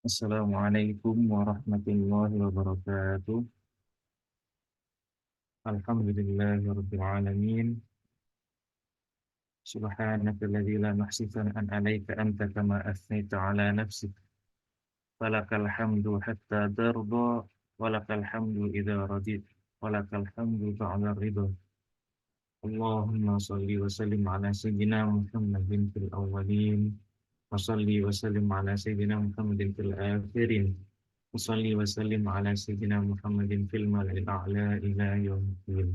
Assalamualaikum warahmatullahi wabarakatuh. Alhamdulillahirabbil alamin. Subhanaka alladzi la nuhsi thana'an 'alaika anta kama athnayta 'ala nafsik. Falakal hamdu hatta tarda, walakal hamdu idza radit, walakal hamdu ba'da ridha. Allahumma shalli wa sallim 'ala sayyidina Muhammadin fil awwalin, wa shalli wa sallim 'ala sayyidina Muhammadin fil akhirin. Wassalli wa sallim ala sayyidina Muhammadin fil mala'il a'la ila yaumiddin.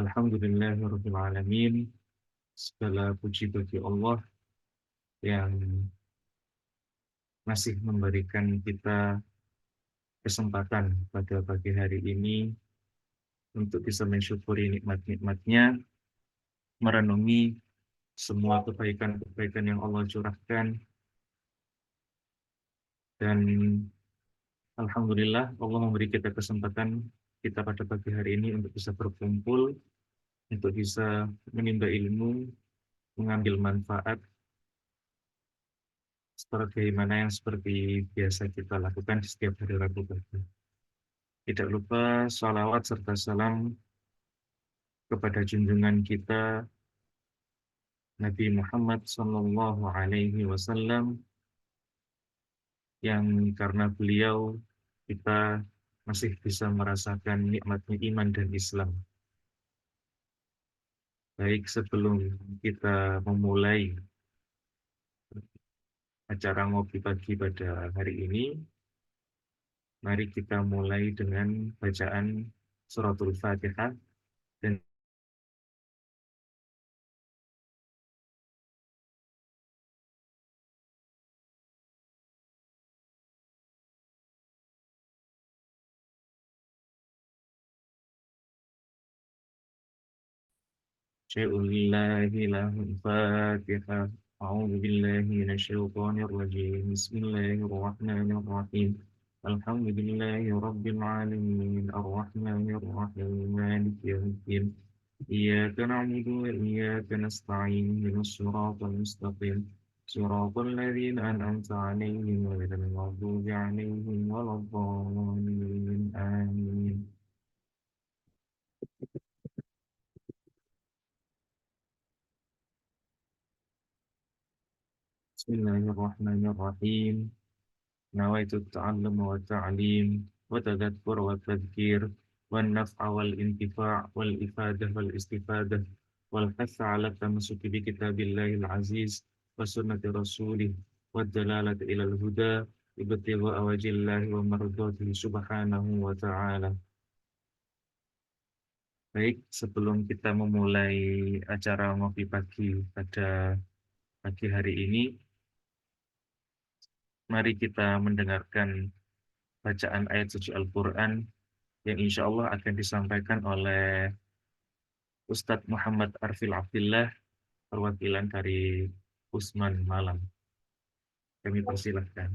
Alhamdulillahirabbil alamin. Segala puji bagi Allah yang masih memberikan kita kesempatan pada pagi hari ini untuk bisa mensyukuri nikmat-nikmatnya, merenungi semua kebaikan-kebaikan yang Allah curahkan, dan alhamdulillah Allah memberi kita kesempatan kita pada pagi hari ini untuk bisa berkumpul, untuk bisa menimba ilmu, mengambil manfaat sebagaimana yang seperti biasa kita lakukan di setiap hari Rabu pagi. Tidak lupa salawat serta salam kepada junjungan kita Nabi Muhammad Sallallahu Alaihi Wasallam, yang karena beliau kita masih bisa merasakan nikmatnya iman dan Islam. Baik, sebelum kita memulai acara ngopi pagi pada hari ini, mari kita mulai dengan bacaan suratul Fatihah. Dan syai'ulillahi lahul Fatihah. A'udzu billahi minasyaitonir rajim. Bismillahirrahmanirrahim. Alhamdulillahi rabbil alamin. Arrahmanir rahim. Maliki yaumiddin. Iyyaka na'budu wa iyyaka nasta'in. Ihdinas siratal mustaqim. Siratal ladzina an'amta 'alaihim ghairil maghdubi 'alaihim waladdallin. Amin. Bismillahirrahmanirrahim. Nawaitu ta'allum wa ta'lim wa tadhakkur wa tadhkir wa naf'a wal intifa' wal ifadah wal istifadah wal hatha ala tamassuki bi kitabillahil aziz wa sunnati rasulih wa dalalati ilal huda ibtigha wajillahi wa mardatihi subhanahu wa ta'ala. Baik, sebelum kita memulai acara ngopi pagi pada pagi hari ini, mari kita mendengarkan bacaan ayat suci Al-Quran yang insya Allah akan disampaikan oleh Ustadz Muhammad Arfil Abdillah, perwakilan dari Usman Malang. Kami persilahkan.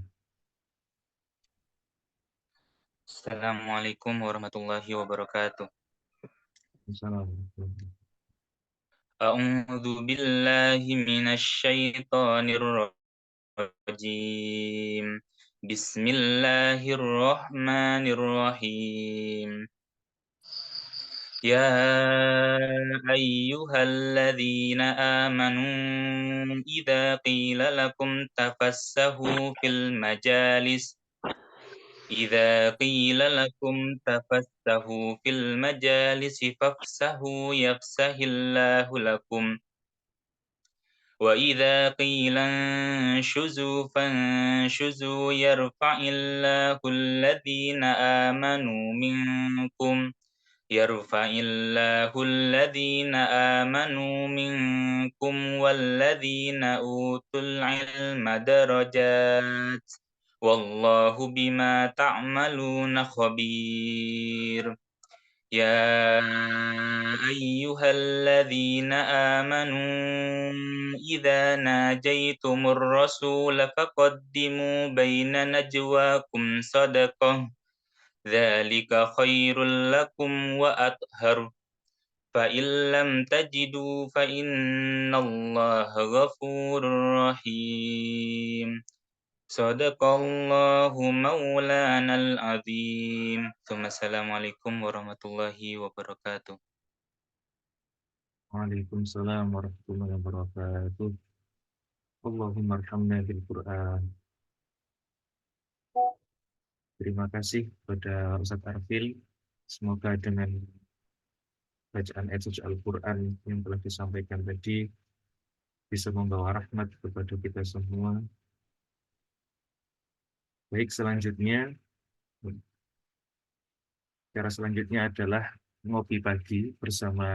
Assalamualaikum warahmatullahi wabarakatuh. Assalamualaikum. A'udzu billahi minasy syaithanir rajim. Bismillahirrahmanirrahim. Ya ayyuhalladzina amanu idza qila lakum tafassahu fil majalis إذا قيل لكم تفسحوا في المجالس فافسحوا يفسح الله لكم وإذا قيل انشزوا فانشزوا يرفع الله الذين آمنوا منكم والذين أوتوا العلم درجات والله بما تعملون خبير يا أيها الذين آمنوا إذا ناجيتم الرسول فقدموا بين نجواكم صدقة ذلك خير لكم وأطهر فإن لم تجدوا فإن الله غفور رحيم Sadaqallahu maulanal azim. Assalamualaikum warahmatullahi wabarakatuh. Waalaikumsalam warahmatullahi wabarakatuh. Allahumma arhamna bil Quran. Terima kasih kepada Ustadz Arfil. Semoga dengan bacaan ayat suci Al-Quran yang telah disampaikan tadi bisa membawa rahmat kepada kita semua. Baik, selanjutnya, cara selanjutnya adalah ngopi pagi bersama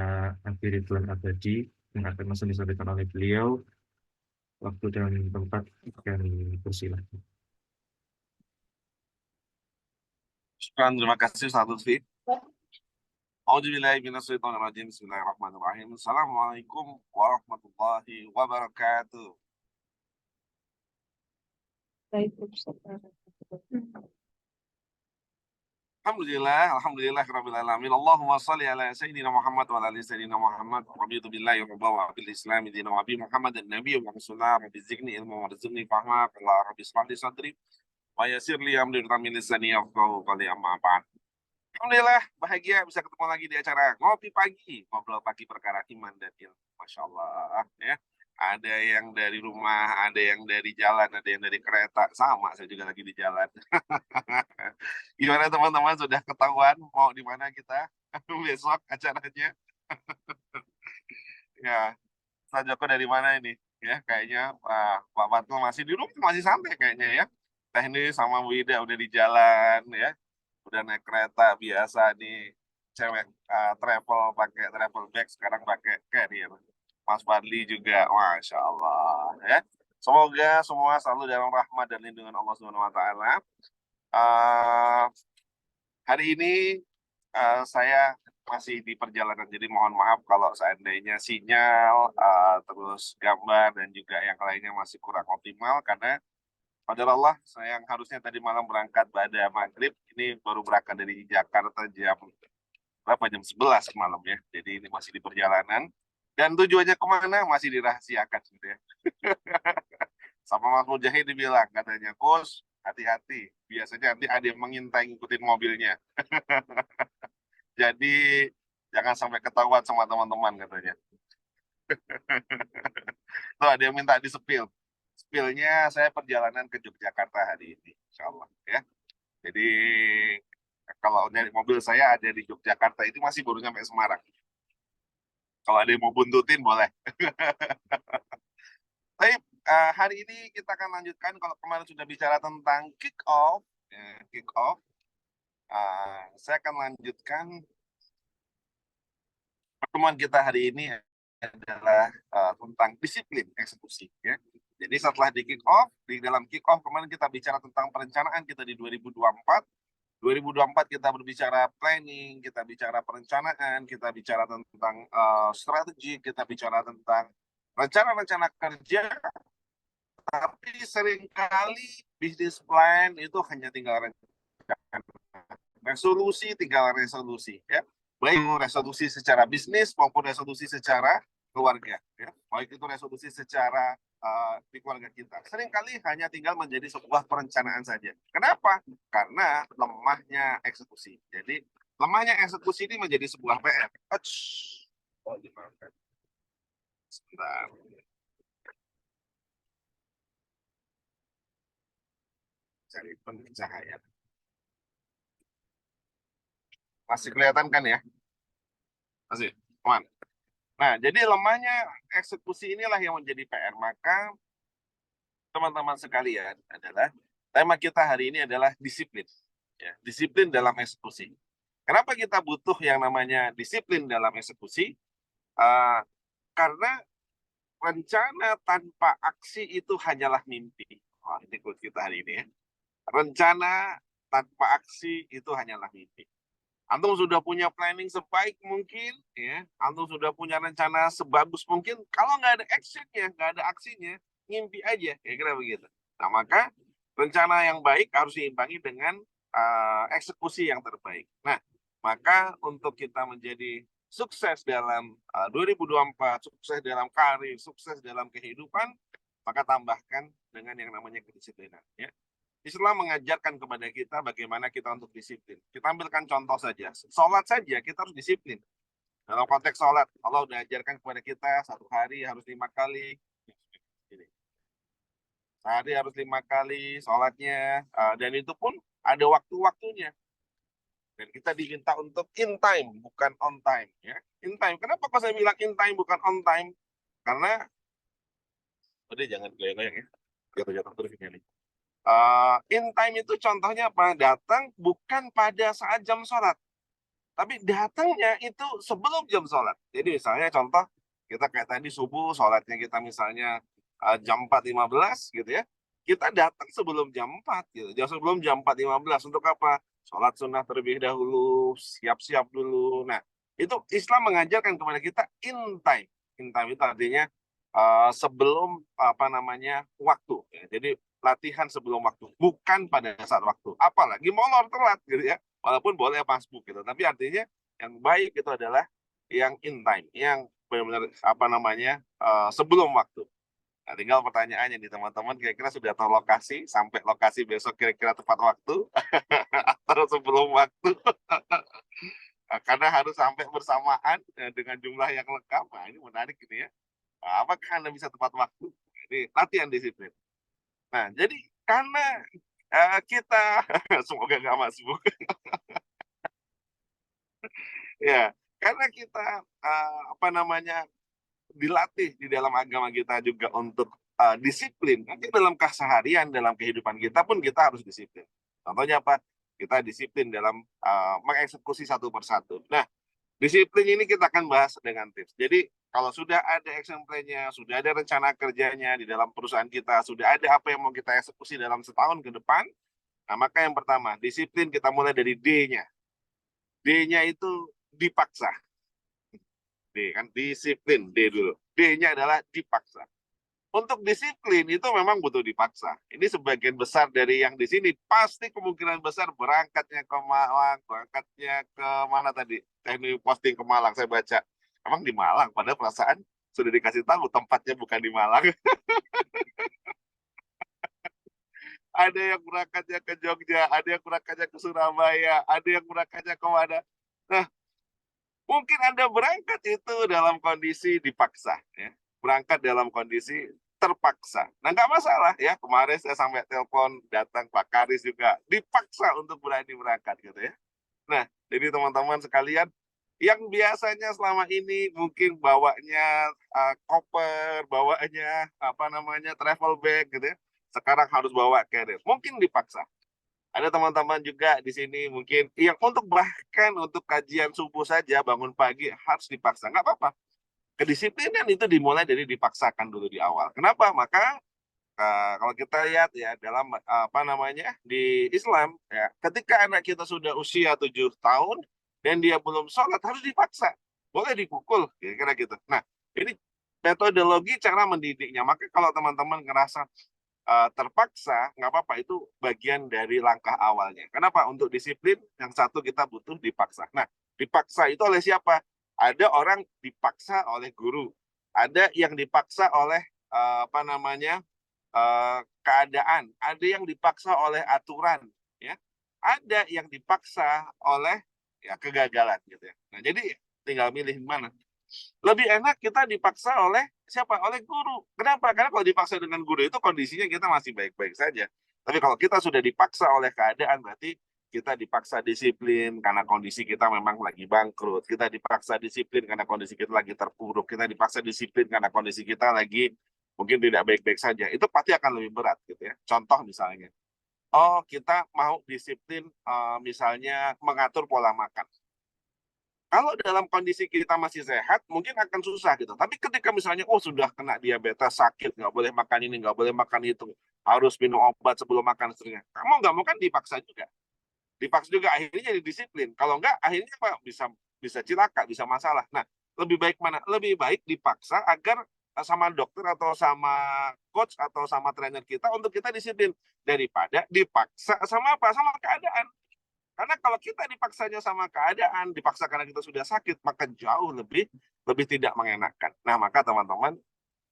Abi Ridwan Abadi yang akan langsung disampaikan oleh beliau. Waktu dan tempat kami persilahkan. Terima kasih Ustaz Lutfi. A'udzubillahiminasyaitonirrajim. Bismillahirrahmanirrahim. Assalamualaikum warahmatullahi wabarakatuh. Alhamdulillahirrabbilalamin. Allahumma salli ala Sayyidina Muhammad wa ala ali Sayyidina Muhammad. Rabitu billahi wa bawa bil islami dina wa bi Muhammad dan Nabi wa Rasulullah. Rabbi zikni ilmu wa rizqni fahma. Allah Rabbi sholli sadri wa yassir li amri wa min lisani yafqahu qawli amma ba'd. Alhamdulillah bahagia bisa ketemu lagi di acara Ngopi Pagi, ngobrol pagi perkara iman dan ilmu. Masya Allah ya. Ada yang dari rumah, ada yang dari jalan, ada yang dari kereta. Sama, saya juga lagi di jalan. Gimana teman-teman, sudah ketahuan mau di mana kita besok acaranya? Ya, Ustaz Joko dari mana ini? Ya, kayaknya Pak Fatul masih di rumah, masih santai kayaknya ya. Teknis sama Bu Ida udah di jalan ya. Udah naik kereta biasa nih, cewek travel pakai travel bag, sekarang pakai carrier. Mas Fadli juga, Masya Allah ya. Semoga semua selalu dalam rahmat dan lindungan Allah Subhanahu Wa Taala. Hari ini saya masih di perjalanan, jadi mohon maaf kalau seandainya sinyal, terus gambar dan juga yang lainnya masih kurang optimal karena pada Allah, saya yang harusnya tadi malam berangkat pada maghrib, ini baru berangkat dari Jakarta jam berapa? Jam 11 malam ya. Jadi ini masih di perjalanan. Dan tujuannya kemana? Masih dirahasiakan gitu ya. Sama Mas Mujahid dibilang, katanya, Kus, hati-hati. Biasanya nanti ada yang mengintai ngikutin mobilnya. Jadi jangan sampai ketahuan sama teman-teman katanya. Tuh ada yang minta di-spill. Spillnya saya perjalanan ke Yogyakarta hari ini, insya Allah ya. Jadi kalau dari mobil saya ada di Yogyakarta, itu masih baru sampai Semarang. Kalau ada yang mau buntutin boleh. Tapi hari ini kita akan lanjutkan. Kalau kemarin sudah bicara tentang kick off, saya akan lanjutkan pertemuan kita hari ini adalah tentang disiplin eksekusi ya. Jadi setelah di kick off, di dalam kick off kemarin kita bicara tentang perencanaan kita di 2024. 2024 kita berbicara planning, kita bicara perencanaan, kita bicara tentang strategi, kita bicara tentang rencana-rencana kerja, tapi seringkali bisnis plan itu hanya tinggal rencana. Resolusi tinggal resolusi ya. Baik resolusi secara bisnis maupun resolusi secara keluarga ya. Baik itu resolusi secara di keluarga kita. Seringkali hanya tinggal menjadi sebuah perencanaan saja. Kenapa? Karena lemahnya eksekusi. Jadi lemahnya eksekusi ini menjadi sebuah PR. Oh, dimaafkan. Sebentar. Cari pencahayaan. Masih kelihatan kan ya? Masih, teman. Nah, jadi lemahnya eksekusi inilah yang menjadi PR. Maka teman-teman sekalian adalah tema kita hari ini adalah disiplin. Ya, disiplin dalam eksekusi. Kenapa kita butuh yang namanya disiplin dalam eksekusi? Karena rencana tanpa aksi itu hanyalah mimpi. Oh, ini quote kita hari ini ya. Rencana tanpa aksi itu hanyalah mimpi. Antum sudah punya planning sebaik mungkin, ya. Antum sudah punya rencana sebagus mungkin. Kalau nggak ada actionnya, nggak ada aksinya, ngimpi aja, kira-kira begitu. Nah, maka rencana yang baik harus diimbangi dengan eksekusi yang terbaik. Nah, maka untuk kita menjadi sukses dalam 2024, sukses dalam karir, sukses dalam kehidupan, maka tambahkan dengan yang namanya kedisiplinan. Ya. Islam mengajarkan kepada kita bagaimana kita untuk disiplin. Kita ambilkan contoh saja. Sholat saja kita harus disiplin. Dalam konteks sholat, Allah sudah ajarkan kepada kita satu hari harus 5 kali. Sehari harus 5 kali sholatnya. Dan itu pun ada waktu-waktunya. Dan kita diminta untuk in time, bukan on time. Ya. In time. Kenapa kok saya bilang in time, bukan on time? Karena, udah jangan goyang-goyang ya. Jatuh-jatuh terus ini. In time itu contohnya apa? Datang bukan pada saat jam sholat, tapi datangnya itu sebelum jam sholat. Jadi misalnya contoh, kita kayak tadi subuh, sholatnya kita misalnya jam 4.15 gitu ya. Kita datang sebelum jam 4 gitu. Sebelum jam 4.15 untuk apa? Sholat sunnah terlebih dahulu, siap-siap dulu. Nah, itu Islam mengajarkan kepada kita in time. In time itu artinya sebelum waktu. Ya. Jadi latihan sebelum waktu, bukan pada saat waktu. Apalagi molor telat gitu ya. Walaupun boleh masbuk gitu, tapi artinya yang baik itu adalah yang in time, yang benar-benar sebelum waktu. Nah, tinggal pertanyaannya nih teman-teman, kira-kira sudah tahu lokasi, sampai lokasi besok kira-kira tepat waktu atau sebelum waktu? Karena harus sampai bersamaan dengan jumlah yang lengkap. Nah, ini menarik ini ya. Apakah Anda bisa tepat waktu? Ini latihan disiplin. Nah, jadi karena kita semoga nggak masuk, ya, karena kita dilatih di dalam agama kita juga untuk disiplin. Nanti dalam keseharian, dalam kehidupan kita pun kita harus disiplin. Contohnya apa? Kita disiplin dalam mengeksekusi satu persatu. Nah, disiplin ini kita akan bahas dengan tips. Jadi kalau sudah ada action plan-nya, sudah ada rencana kerjanya di dalam perusahaan kita, sudah ada apa yang mau kita eksekusi dalam setahun ke depan, nah maka yang pertama, disiplin kita mulai dari D-nya. D-nya itu dipaksa. D kan, disiplin, D dulu. D-nya adalah dipaksa. Untuk disiplin itu memang butuh dipaksa. Ini sebagian besar dari yang di sini pasti kemungkinan besar berangkatnya ke Malang, berangkatnya ke mana tadi? Teknik posting ke Malang saya baca. Emang di Malang, padahal perasaan sudah dikasih tahu tempatnya bukan di Malang. Ada yang berangkatnya ke Jogja, ada yang berangkatnya ke Surabaya, ada yang berangkatnya ke mana. Nah, mungkin Anda berangkat itu dalam kondisi dipaksa. Ya. Berangkat dalam kondisi terpaksa. Nah, nggak masalah ya. Kemarin saya sampai telepon, datang Pak Karis juga. Dipaksa untuk berani berangkat gitu ya. Nah, jadi teman-teman sekalian, yang biasanya selama ini mungkin bawanya koper, bawanya travel bag gitu ya. Sekarang harus bawa carrier. Mungkin dipaksa. Ada teman-teman juga di sini mungkin yang bahkan untuk kajian subuh saja bangun pagi harus dipaksa. Nggak apa-apa. Kedisiplinan itu dimulai dari dipaksakan dulu di awal. Kenapa? Maka kalau kita lihat ya dalam apa namanya di Islam ya, ketika anak kita sudah usia 7 tahun dan dia belum sholat harus dipaksa, boleh dipukul, kira-kira gitu. Nah, ini metodologi cara mendidiknya. Maka kalau teman-teman ngerasa terpaksa, nggak apa-apa, itu bagian dari langkah awalnya. Kenapa? Untuk disiplin, yang satu kita butuh dipaksa. Nah, dipaksa itu oleh siapa? Ada orang dipaksa oleh guru, ada yang dipaksa oleh apa namanya keadaan, ada yang dipaksa oleh aturan, ya, ada yang dipaksa oleh ya kegagalan, gitu ya. Nah, jadi tinggal milih mana. Lebih enak kita dipaksa oleh siapa? Oleh guru. Kenapa? Karena kalau dipaksa dengan guru itu kondisinya kita masih baik-baik saja. Tapi kalau kita sudah dipaksa oleh keadaan, berarti kita dipaksa disiplin karena kondisi kita memang lagi bangkrut. Kita dipaksa disiplin karena kondisi kita lagi terpuruk. Kita dipaksa disiplin karena kondisi kita lagi mungkin tidak baik-baik saja. Itu pasti akan lebih berat, gitu ya. Contoh misalnya, oh kita mau disiplin misalnya mengatur pola makan. Kalau dalam kondisi kita masih sehat, mungkin akan susah gitu. Tapi ketika misalnya, oh sudah kena diabetes, sakit, nggak boleh makan ini, nggak boleh makan itu, harus minum obat sebelum makan seterusnya. Kamu nggak mau kan dipaksa juga. Dipaksa juga akhirnya jadi disiplin. Kalau nggak, akhirnya apa? Bisa cilaka, bisa masalah. Nah, lebih baik mana? Lebih baik dipaksa agar sama dokter atau sama coach atau sama trainer kita untuk kita disiplin daripada dipaksa sama apa? Sama keadaan. Karena kalau kita dipaksanya sama keadaan, dipaksa karena kita sudah sakit, maka jauh lebih tidak mengenakan. Nah, maka teman-teman,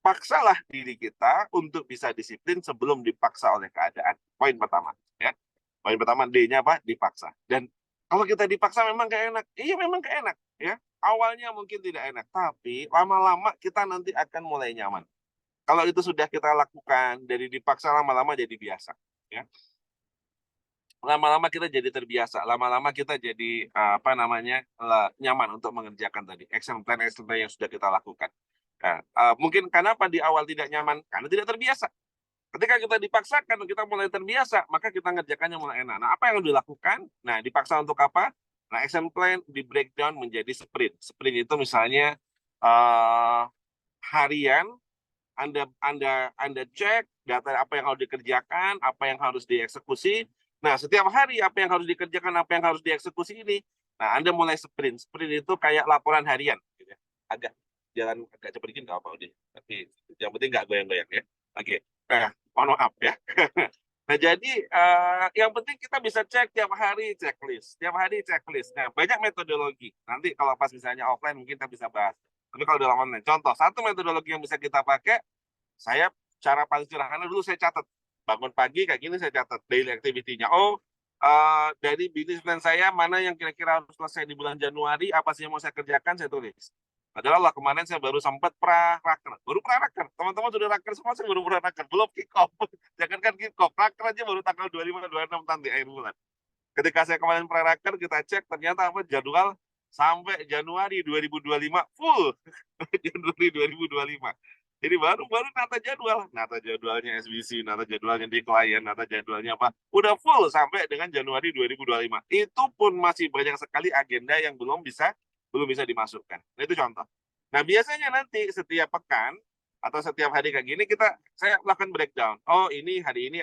paksalah diri kita untuk bisa disiplin sebelum dipaksa oleh keadaan. Poin pertama, ya. Poin pertama D-nya apa? Dipaksa. Dan kalau kita dipaksa memang gak enak. Iya, memang gak enak, ya. Awalnya mungkin tidak enak, tapi lama-lama kita nanti akan mulai nyaman. Kalau itu sudah kita lakukan, dari dipaksa lama-lama jadi biasa, ya. Lama-lama kita jadi terbiasa, lama-lama kita jadi apa namanya nyaman untuk mengerjakan tadi action plan yang sudah kita lakukan. Nah, mungkin kenapa di awal tidak nyaman? Karena tidak terbiasa. Ketika kita dipaksakan, kita mulai terbiasa, maka kita ngerjakannya mulai enak. Nah, apa yang dilakukan? Nah, dipaksa untuk apa? Nah, action plan di breakdown menjadi sprint. Sprint itu misalnya harian, Anda cek data apa yang harus dikerjakan, apa yang harus dieksekusi. Nah, setiap hari apa yang harus dikerjakan, apa yang harus dieksekusi ini. Nah, Anda mulai sprint. Sprint itu kayak laporan harian. Gitu ya. Jalan agak cepat dikit nggak apa udah. Tapi yang penting nggak goyang-goyang ya. Oke. Nah, mohon maaf ya. Nah, jadi yang penting kita bisa cek tiap hari checklist. Tiap hari checklist. Nah, banyak metodologi. Nanti kalau pas misalnya offline mungkin kita bisa bahas. Tapi kalau dalam online, contoh, satu metodologi yang bisa kita pakai, saya cara paling sederhana dulu saya catat. Bangun pagi kayak gini saya catat daily activity-nya. Oh, dari bisnis plan saya mana yang kira-kira harus selesai di bulan Januari, apa sih yang mau saya kerjakan, saya tulis. Padahal lah kemarin saya baru sempat pra-raker. Baru pra-raker. Teman-teman sudah raker semua, saya baru pra-raker. Belum kick-off. Jangan kan kick-off. Raker aja baru tanggal 25-26 nanti akhir bulan. Ketika saya kemarin pra-raker, kita cek ternyata apa jadwal sampai Januari 2025 full. Januari 2025. Jadi baru nata jadwalnya SBC, nata jadwalnya di klien, nata jadwalnya apa, udah full sampai dengan Januari 2025. Itu pun masih banyak sekali agenda yang belum bisa dimasukkan. Nah, itu contoh. Nah, biasanya nanti setiap pekan atau setiap hari kayak gini saya lakukan breakdown. Oh, ini hari ini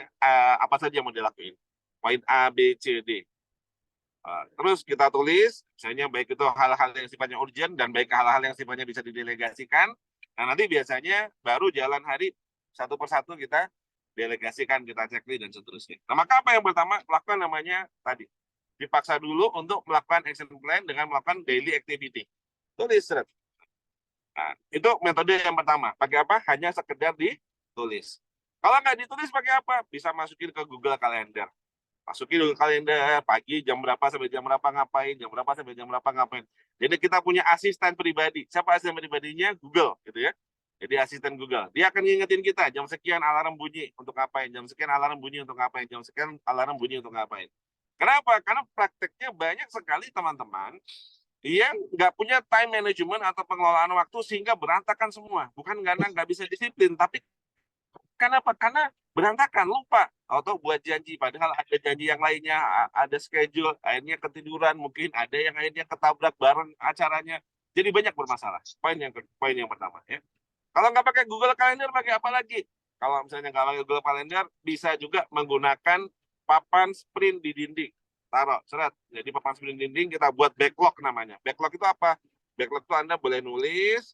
apa saja yang mau dilakuin. Poin A, B, C, D. Terus kita tulis, misalnya baik itu hal-hal yang sifatnya urgent dan baik hal-hal yang sifatnya bisa didelegasikan. Nah, nanti biasanya baru jalan hari satu persatu kita delegasikan, kita checklist dan seterusnya. Nah, maka apa yang pertama lakukan namanya tadi dipaksa dulu untuk melakukan action plan dengan melakukan daily activity. Tulis. Nah, itu metode yang pertama. Pakai apa? Hanya sekedar ditulis. Kalau nggak ditulis pakai apa? Bisa masukin ke Google Calendar. Masukin dulu kalender pagi jam berapa sampai jam berapa ngapain, jam berapa sampai jam berapa ngapain. Jadi kita punya asisten pribadi. Siapa asisten pribadinya? Google, gitu ya. Jadi asisten Google. Dia akan ngingetin kita jam sekian alarm bunyi untuk ngapain, jam sekian alarm bunyi untuk ngapain, jam sekian alarm bunyi untuk ngapain. Kenapa? Karena prakteknya banyak sekali teman-teman yang nggak punya time management atau pengelolaan waktu sehingga berantakan semua. Bukan karena nggak bisa disiplin, tapi kenapa? Karena berantakan, lupa. Atau buat janji, padahal ada janji yang lainnya, ada schedule, akhirnya ketiduran, mungkin ada yang akhirnya ketabrak bareng acaranya. Jadi banyak bermasalah. Poin yang pertama ya. Kalau nggak pakai Google Calendar, pakai apa lagi? Kalau misalnya nggak pakai Google Calendar, bisa juga menggunakan papan sprint di dinding. Taruh, seret. Jadi papan sprint di dinding kita buat backlog namanya. Backlog itu apa? Backlog itu Anda boleh nulis,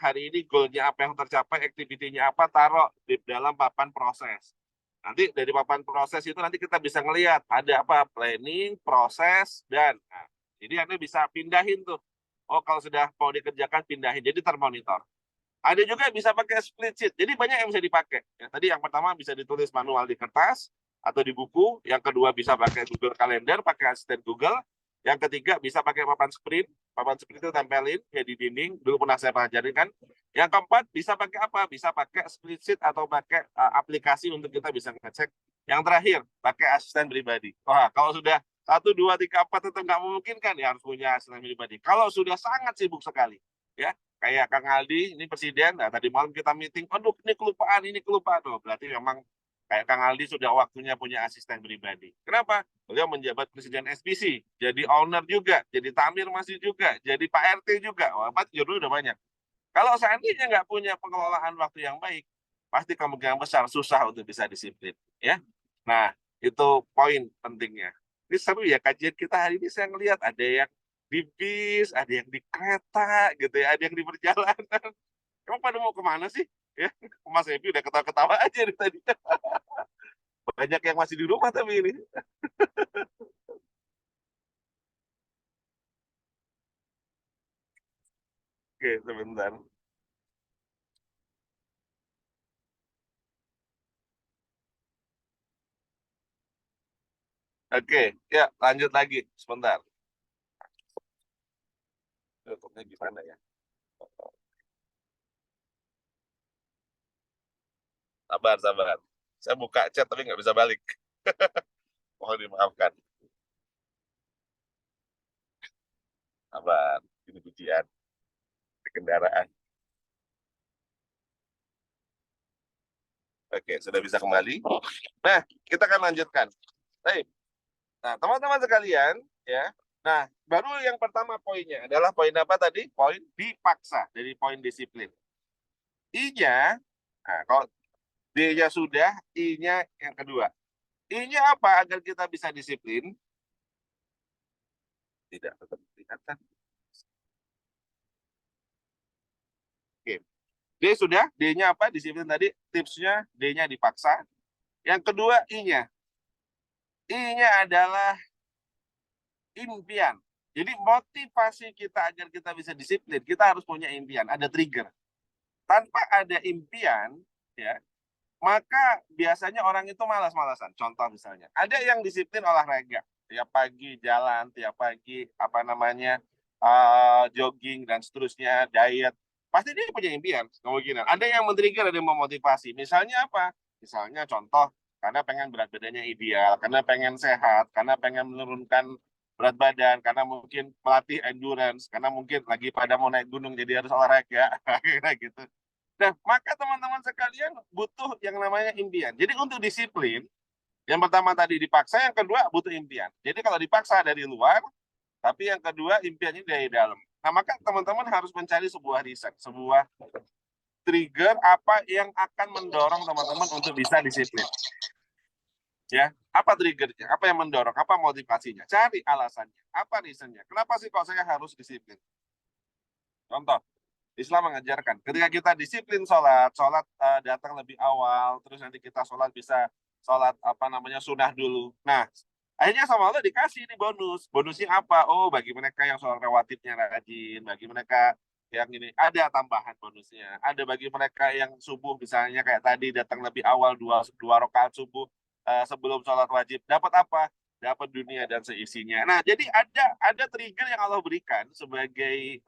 hari ini goalnya apa yang tercapai, activity-nya apa, taruh di dalam papan proses. Nanti dari papan proses itu nanti kita bisa ngelihat ada apa, planning, proses, dan jadi Anda bisa pindahin tuh. Oh, kalau sudah mau dikerjakan, pindahin. Jadi termonitor. Ada juga bisa pakai split sheet. Jadi banyak yang bisa dipakai. Ya, tadi yang pertama bisa ditulis manual di kertas atau di buku. Yang kedua bisa pakai Google Calendar, pakai asisten Google. Yang ketiga bisa pakai papan sprint. Papan sprint itu tempelin ya di dinding. Dulu pernah saya pelajari kan. Yang keempat bisa pakai apa? Bisa pakai split sheet atau pakai aplikasi untuk kita bisa ngecek. Yang terakhir pakai asisten pribadi. Wah, kalau sudah 1, 2, 3, 4 tetap nggak memungkinkan, ya harus punya asisten pribadi. Kalau sudah sangat sibuk sekali, ya kayak Kang Aldi, ini presiden, nah tadi malam kita meeting, aduh ini kelupaan, oh, berarti memang kayak Kang Aldi sudah waktunya punya asisten pribadi. Kenapa? Beliau menjabat presiden SPC, jadi owner juga, jadi tamir masih juga, jadi Pak RT juga, wah, judul udah banyak. Kalau seandainya nggak punya pengelolaan waktu yang baik, pasti kemungkinan besar susah untuk bisa disiplin, ya. Nah, itu poin pentingnya. Ini seru ya kajian kita hari ini, saya ngelihat ada yang di bis, ada yang di kereta gitu ya, ada yang di perjalanan. Emang pada mau kemana sih? Ya, Mas Epi udah ketawa-ketawa aja nih tadi. Banyak yang masih di rumah tapi ini. Oke, sebentar. Oke, ya lanjut lagi sebentar. Tutupnya gimana ya? Sabar. Saya buka chat tapi nggak bisa balik. Mohon dimaafkan. Sabar, ini ujian di kendaraan. Oke, sudah bisa kembali. Nah, kita akan lanjutkan. Baik. Nah, teman-teman sekalian, ya. Nah, baru yang pertama poinnya adalah poin apa tadi? Poin dipaksa, dari poin disiplin. I-nya, nah, kalau D-nya sudah, I-nya yang kedua. I-nya apa agar kita bisa disiplin? Tidak tetap kelihatan. Oke. D sudah, D-nya apa? Disiplin tadi, tipsnya D-nya dipaksa. Yang kedua, I-nya. I-nya adalah impian. Jadi motivasi kita agar kita bisa disiplin, kita harus punya impian, ada trigger. Tanpa ada impian, ya, maka biasanya orang itu malas-malasan. Contoh misalnya, ada yang disiplin olahraga, tiap pagi jalan, tiap pagi jogging dan seterusnya, diet. Pasti dia punya impian, kemungkinan. Ada yang men-trigger, ada yang memotivasi. Misalnya apa? Misalnya contoh, karena pengen berat badannya ideal, karena pengen sehat, karena pengen menurunkan berat badan, karena mungkin melatih endurance, karena mungkin lagi pada mau naik gunung jadi harus olahraga, kayak gitu. Nah, maka teman-teman sekalian butuh yang namanya impian. Jadi untuk disiplin, yang pertama tadi dipaksa, yang kedua butuh impian. Jadi kalau dipaksa dari luar, tapi yang kedua impiannya dari dalam. Nah, maka teman-teman harus mencari sebuah riset, sebuah trigger apa yang akan mendorong teman-teman untuk bisa disiplin. Ya, apa triggernya? Apa yang mendorong? Apa motivasinya? Cari alasannya. Apa reasonnya? Kenapa sih kok saya harus disiplin? Contoh, Islam mengajarkan ketika kita disiplin sholat datang lebih awal, terus nanti kita sholat bisa sholat sunnah dulu. Nah, akhirnya sama Allah dikasih ini bonus. Bonusnya apa? Oh, bagi mereka yang sholat rawatibnya rajin, bagi mereka yang ini ada tambahan bonusnya. Ada bagi mereka yang subuh misalnya kayak tadi datang lebih awal dua rakaat subuh sebelum sholat wajib. Dapat apa? Dapat dunia dan seisinya. Nah, jadi ada trigger yang Allah berikan sebagai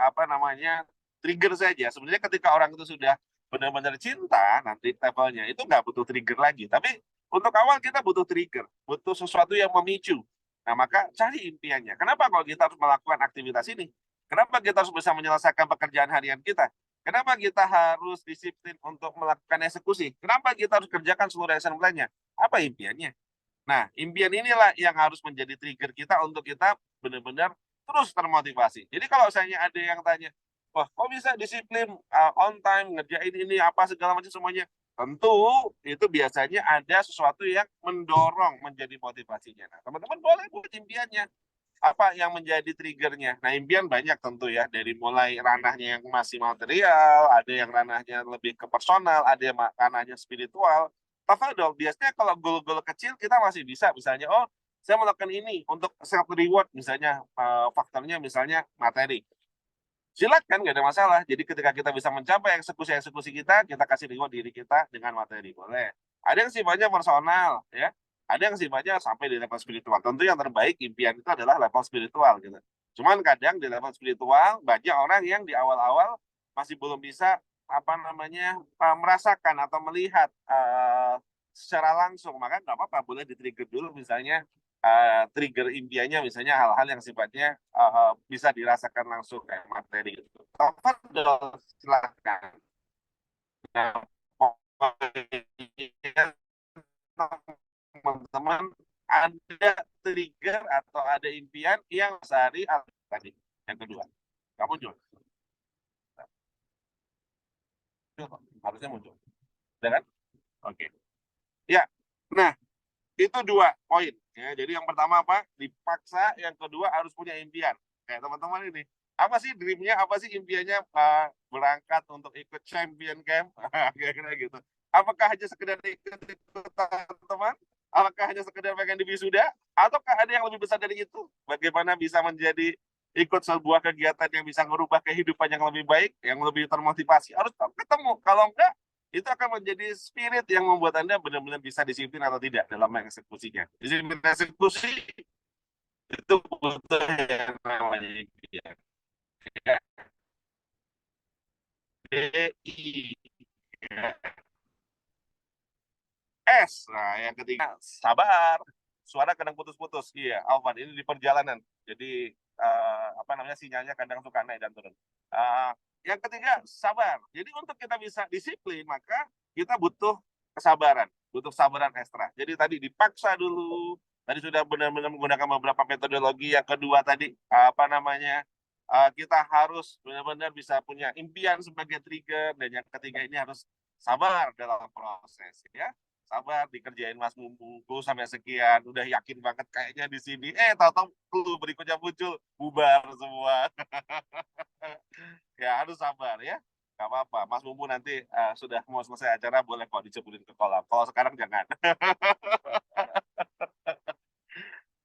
trigger saja. Sebenarnya ketika orang itu sudah benar-benar cinta, nanti levelnya itu nggak butuh trigger lagi. Tapi untuk awal kita butuh trigger, butuh sesuatu yang memicu. Nah, maka cari impiannya. Kenapa kalau kita harus melakukan aktivitas ini? Kenapa kita harus bisa menyelesaikan pekerjaan harian kita? Kenapa kita harus disiplin untuk melakukan eksekusi? Kenapa kita harus kerjakan seluruh action plan-nya? Apa impiannya? Nah, impian inilah yang harus menjadi trigger kita untuk kita benar-benar terus termotivasi. Jadi kalau misalnya ada yang tanya, wah kok bisa disiplin on time, ngerjain ini, apa segala macam semuanya. Tentu itu biasanya ada sesuatu yang mendorong menjadi motivasinya. Nah, teman-teman boleh buat impiannya. Apa yang menjadi triggernya? Nah, impian banyak tentu ya. Dari mulai ranahnya yang masih material, ada yang ranahnya lebih ke personal, ada yang ranahnya spiritual. Tafadhol, biasanya kalau goal-goal kecil kita masih bisa. Misalnya, oh saya melakukan ini untuk self reward, misalnya faktornya misalnya materi. Silakan, nggak ada masalah. Jadi ketika kita bisa mencapai eksekusi kita kasih reward diri kita dengan materi. Boleh. Ada yang sifatnya personal, ya. Ada yang sifatnya sampai di level spiritual. Tentu yang terbaik impian itu adalah level spiritual, gitu. Cuman kadang di level spiritual banyak orang yang di awal-awal masih belum bisa merasakan atau melihat secara langsung. Maka nggak apa-apa, boleh di-trigger dulu misalnya trigger impiannya misalnya hal-hal yang sifatnya bisa dirasakan langsung kayak materi gitu. Silahkan. Nah, teman-teman ada trigger atau ada impian yang sehari tadi. Yang kedua, kamu muncul. Harusnya muncul. Udah kan? Oke. Ya. Nah, itu 2 poin. Ya, jadi yang pertama apa? Dipaksa. Yang kedua harus punya impian. Kayak teman-teman ini. Apa sih dreamnya? Apa sih impiannya berangkat untuk ikut champion camp? Kira-kira gitu. Apakah hanya sekedar ikut teman-teman? Apakah hanya sekedar pengen di wisuda? Ataukah ada yang lebih besar dari itu? Bagaimana bisa menjadi ikut sebuah kegiatan yang bisa merubah kehidupan yang lebih baik, yang lebih termotivasi? Harus ketemu. Kalau enggak, itu akan menjadi spirit yang membuat Anda benar-benar bisa disiplin atau tidak dalam mengeksekusinya. Disiplin eksekusi itu butuh yang namanya impian. DI. S. Nah, yang ketiga, sabar. Suara kadang putus-putus. Iya, Alvan, ini di perjalanan. Jadi, sinyalnya kadang suka naik dan turun. Yang ketiga, sabar. Jadi, untuk kita bisa disiplin, maka kita butuh kesabaran. Butuh kesabaran ekstra. Jadi, tadi dipaksa dulu. Tadi sudah benar-benar menggunakan beberapa metodologi. Yang kedua tadi, kita harus benar-benar bisa punya impian sebagai trigger. Dan yang ketiga ini harus sabar dalam proses, ya. Sabar dikerjain Mas Mumpungku sampai sekian, udah yakin banget kayaknya di sini, tahu-tahu clue berikutnya muncul, bubar semua. Ya harus sabar ya, nggak apa-apa. Mas Mumpu nanti sudah mau selesai acara boleh kok dicebulin ke kolam. Kalau sekarang jangan.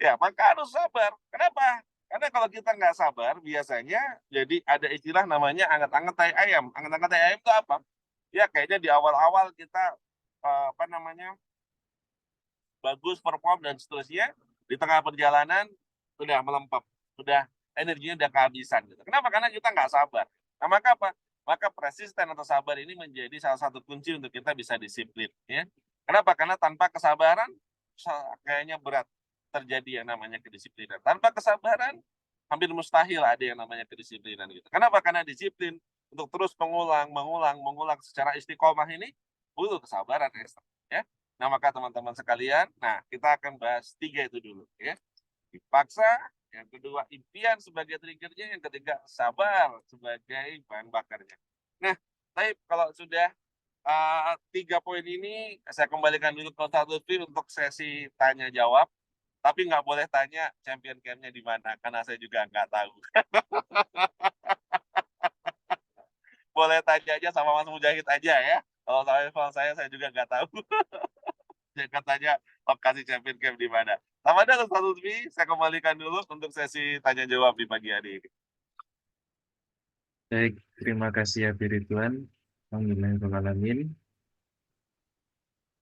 Ya maka harus sabar. Kenapa? Karena kalau kita nggak sabar, biasanya jadi ada istilah namanya anget-anget tai ayam. Anget-anget tai ayam itu apa? Ya kayaknya di awal-awal kita bagus perform dan seterusnya, di tengah perjalanan sudah melempem, sudah energinya udah kehabisan gitu. Kenapa? Karena kita nggak sabar. Nah, maka apa? Maka persisten atau sabar ini menjadi salah satu kunci untuk kita bisa disiplin, ya. Kenapa? Karena tanpa kesabaran kayaknya berat terjadi yang namanya kedisiplinan. Tanpa kesabaran hampir mustahil ada yang namanya kedisiplinan gitu. Kenapa? Karena disiplin untuk terus mengulang secara istiqomah ini butuh kesabaran ekstra, ya. Nah, maka teman-teman sekalian, kita akan bahas 3 itu dulu, ya. Dipaksa, yang kedua impian sebagai triggernya, yang ketiga sabar sebagai bahan bakarnya. Nah, tapi kalau sudah 3 poin ini, saya kembalikan dulu ke Ustaz Lutfi untuk sesi tanya jawab. Tapi nggak boleh tanya champion camp-nya di mana, karena saya juga nggak tahu. Boleh tanya aja sama Mas Mujahid aja ya. Kalau saya juga nggak tahu. Katanya lokasi champion camp di mana. Selamat datang Ustaz Lutfi, saya kembalikan dulu untuk sesi tanya jawab di pagi hari ini. Baik, terima kasih ya Ridwan. Alhamdulillahirrahmanirrahim.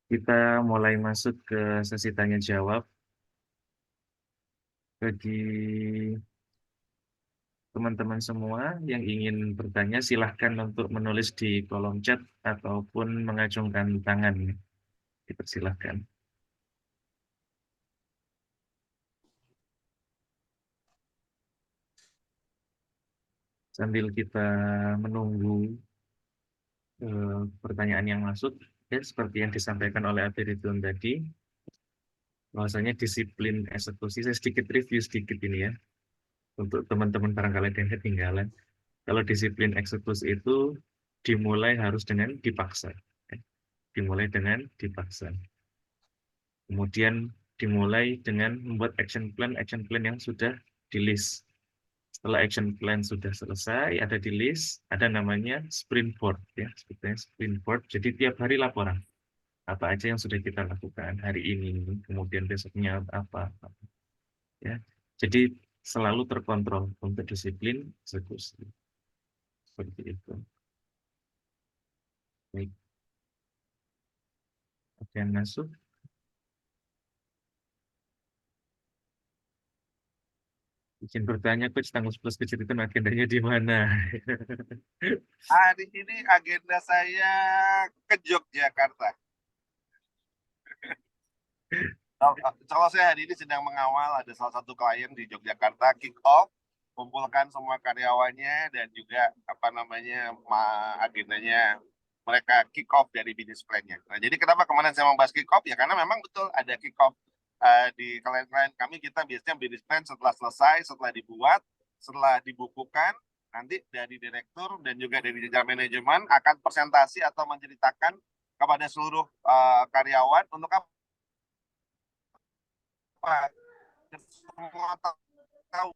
Kita mulai masuk ke sesi tanya jawab. Bagi teman-teman semua yang ingin bertanya, silahkan untuk menulis di kolom chat ataupun mengacungkan tangan. Dipersilahkan. Sambil kita menunggu pertanyaan yang masuk, ya, seperti yang disampaikan oleh Ridwan tadi, bahwasanya disiplin eksekusi, saya sedikit review sedikit ini ya. Untuk teman-teman barangkali yang ketinggalan, kalau disiplin eksekusi itu dimulai harus dengan dipaksa. Dimulai dengan dipaksa. Kemudian dimulai dengan membuat action plan yang sudah di list. Setelah action plan sudah selesai, ada di list, ada namanya sprint board, ya, sebetulnya sprint board. Jadi tiap hari laporan apa aja yang sudah kita lakukan hari ini, kemudian besoknya apa, ya. Jadi selalu terkontrol untuk disiplin eksekusi. Seperti itu. Baik. Ada yang masuk? Izin bertanya, Coach, tanggal 11 kejutan agendanya di mana? Hari ini agenda saya ke Yogyakarta. Kalau saya hari ini sedang mengawal ada salah satu klien di Yogyakarta kick off, kumpulkan semua karyawannya dan juga agendanya mereka kick off dari business plan-nya. Nah, jadi kenapa kemarin saya membahas kick off ya karena memang betul ada kick off di klien-klien kami. Kita biasanya business plan setelah selesai, setelah dibuat, setelah dibukukan, nanti dari direktur dan juga dari jajaran manajemen akan presentasi atau menceritakan kepada seluruh karyawan untuk apa semua tahu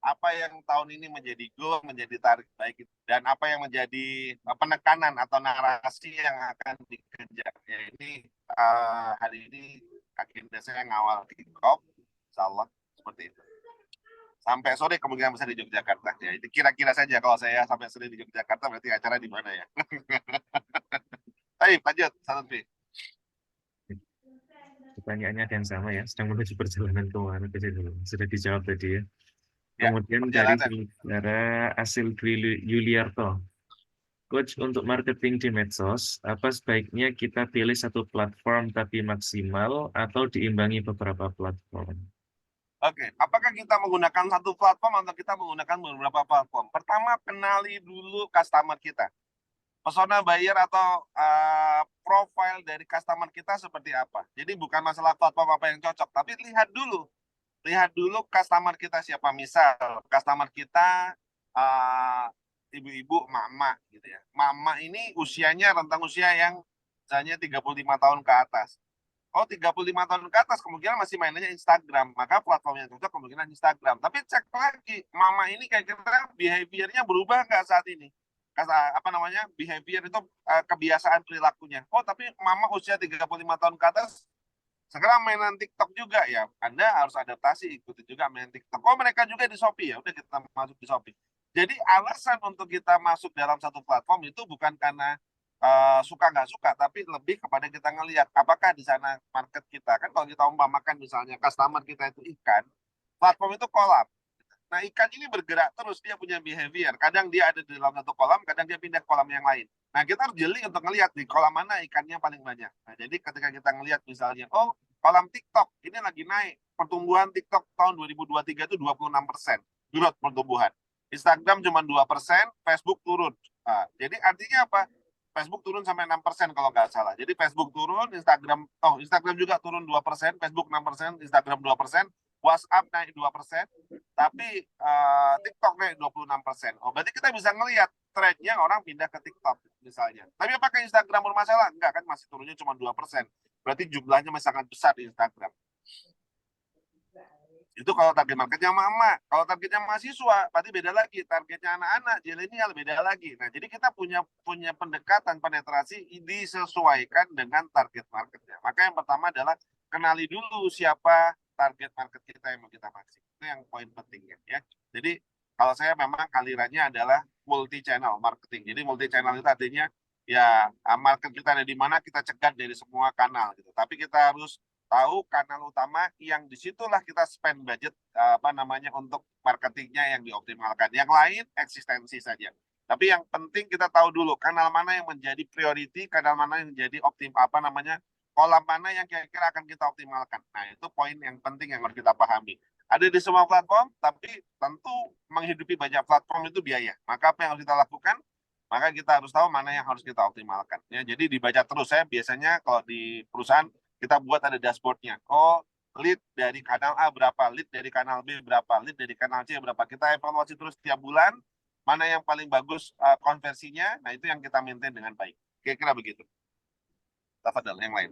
apa yang tahun ini menjadi goal, menjadi target baik itu, dan apa yang menjadi penekanan atau narasi yang akan dikejar. Ya, ini hari ini agenda saya ngawal kick-off, insya Allah seperti itu. Sampai sore kemungkinan besar di Yogyakarta. Ya, itu kira-kira saja kalau saya sampai sore di Yogyakarta berarti acara di mana ya? Baik, lanjut, Satu B. Pertanyaannya ada yang sama ya, sedang menuju perjalanan ke mana? Sudah dijawab tadi ya. Ya, Kemudian dari perjalanan. saudara Asil Dwi Yuliarto. Coach, untuk marketing di medsos, apa sebaiknya kita pilih satu platform tapi maksimal atau diimbangi beberapa platform? Oke, apakah kita menggunakan satu platform atau kita menggunakan beberapa platform? Pertama, kenali dulu customer kita. Persona buyer atau profile dari customer kita seperti apa. Jadi bukan masalah platform apa yang cocok, tapi lihat dulu customer kita siapa. Misal customer kita ibu-ibu, mama gitu ya. Mama ini usianya rentang usia yang misalnya 35 tahun ke atas. Oh, 35 tahun ke atas kemungkinan masih mainnya Instagram. Maka platform yang cocok kemungkinan Instagram. Tapi cek lagi, mama ini kira-kira behavior-nya berubah nggak saat ini? Behavior itu kebiasaan perilakunya. Oh, tapi mama usia 35 tahun ke atas sekarang mainan TikTok juga ya. Anda harus adaptasi, ikuti juga main TikTok. Oh, mereka juga di Shopee ya. Udah kita masuk di Shopee. Jadi alasan untuk kita masuk dalam satu platform itu bukan karena suka nggak suka, tapi lebih kepada kita ngelihat apakah di sana market kita. Kan kalau kita umpamakan misalnya customer kita itu ikan, platform itu kolam. Nah, ikan ini bergerak terus, dia punya behavior. Kadang dia ada di dalam satu kolam, kadang dia pindah ke kolam yang lain. Nah, kita harus jeli untuk ngelihat di kolam mana ikannya paling banyak. Nah, jadi ketika kita ngelihat misalnya, oh, kolam TikTok ini lagi naik. Pertumbuhan TikTok tahun 2023 itu 26% growth pertumbuhan. Instagram cuma 2%, Facebook turun. Nah, jadi artinya apa? Facebook turun sampai 6% kalau nggak salah. Jadi Facebook turun, Instagram juga turun 2%, Facebook 6%, Instagram 2%, WhatsApp naik 2%, tapi TikTok naik 26%. Oh, berarti kita bisa ngelihat trennya orang pindah ke TikTok misalnya. Tapi apakah Instagram bermasalah? Enggak, kan masih turunnya cuma 2%. Berarti jumlahnya masih sangat besar di Instagram. Itu kalau target marketnya mama. Kalau targetnya mahasiswa, berarti beda lagi. Targetnya anak-anak, milenial beda lagi. Nah, jadi kita punya pendekatan penetrasi disesuaikan dengan target marketnya. Maka yang pertama adalah kenali dulu siapa target market kita yang mau kita maksud. Itu yang poin pentingnya ya. Jadi kalau saya memang alirannya adalah multi channel marketing. Jadi multi channel itu artinya ya market kita ada di mana, kita cegat dari semua kanal gitu. Tapi kita harus tahu kanal utama yang disitulah kita spend budget untuk marketingnya yang dioptimalkan. Yang lain eksistensi saja. Tapi yang penting kita tahu dulu kanal mana yang menjadi priority, kanal mana yang menjadi kolam mana yang kira-kira akan kita optimalkan. Nah, itu poin yang penting yang harus kita pahami. Ada di semua platform, tapi tentu menghidupi banyak platform itu biaya. Maka apa yang harus kita lakukan? Maka kita harus tahu mana yang harus kita optimalkan. Ya, jadi dibaca terus. Saya biasanya kalau di perusahaan kita buat ada dashboardnya. Oh, lead dari kanal A berapa, lead dari kanal B berapa, lead dari kanal C berapa. Kita evaluasi terus tiap bulan, mana yang paling bagus konversinya, nah itu yang kita maintain dengan baik. Kira-kira begitu. Tafadhal, yang lain.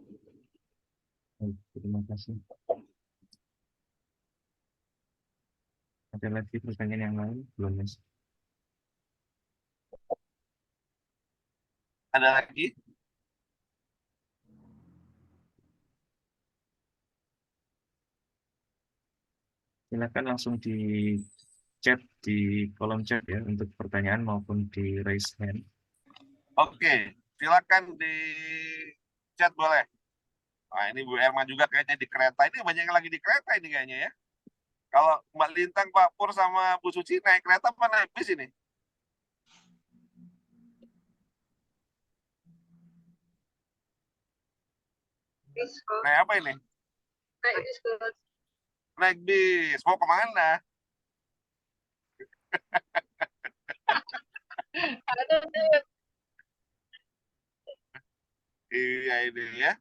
Baik, terima kasih. Ada lagi pertanyaan yang lain? Belum, Mas? Ada lagi? Silakan langsung di chat di kolom chat ya untuk pertanyaan maupun di raise hand. Oke, silakan di chat boleh. Nah, ini Bu Erma juga kayaknya di kereta. Ini banyak yang lagi di kereta ini kayaknya ya. Kalau Mbak Lintang, Pak Pur, sama Bu Suci naik kereta apa naik bis ini? Naik apa ini? Naik bis ke Naik bis. Mau kemana? ada deh. Iya ini ya.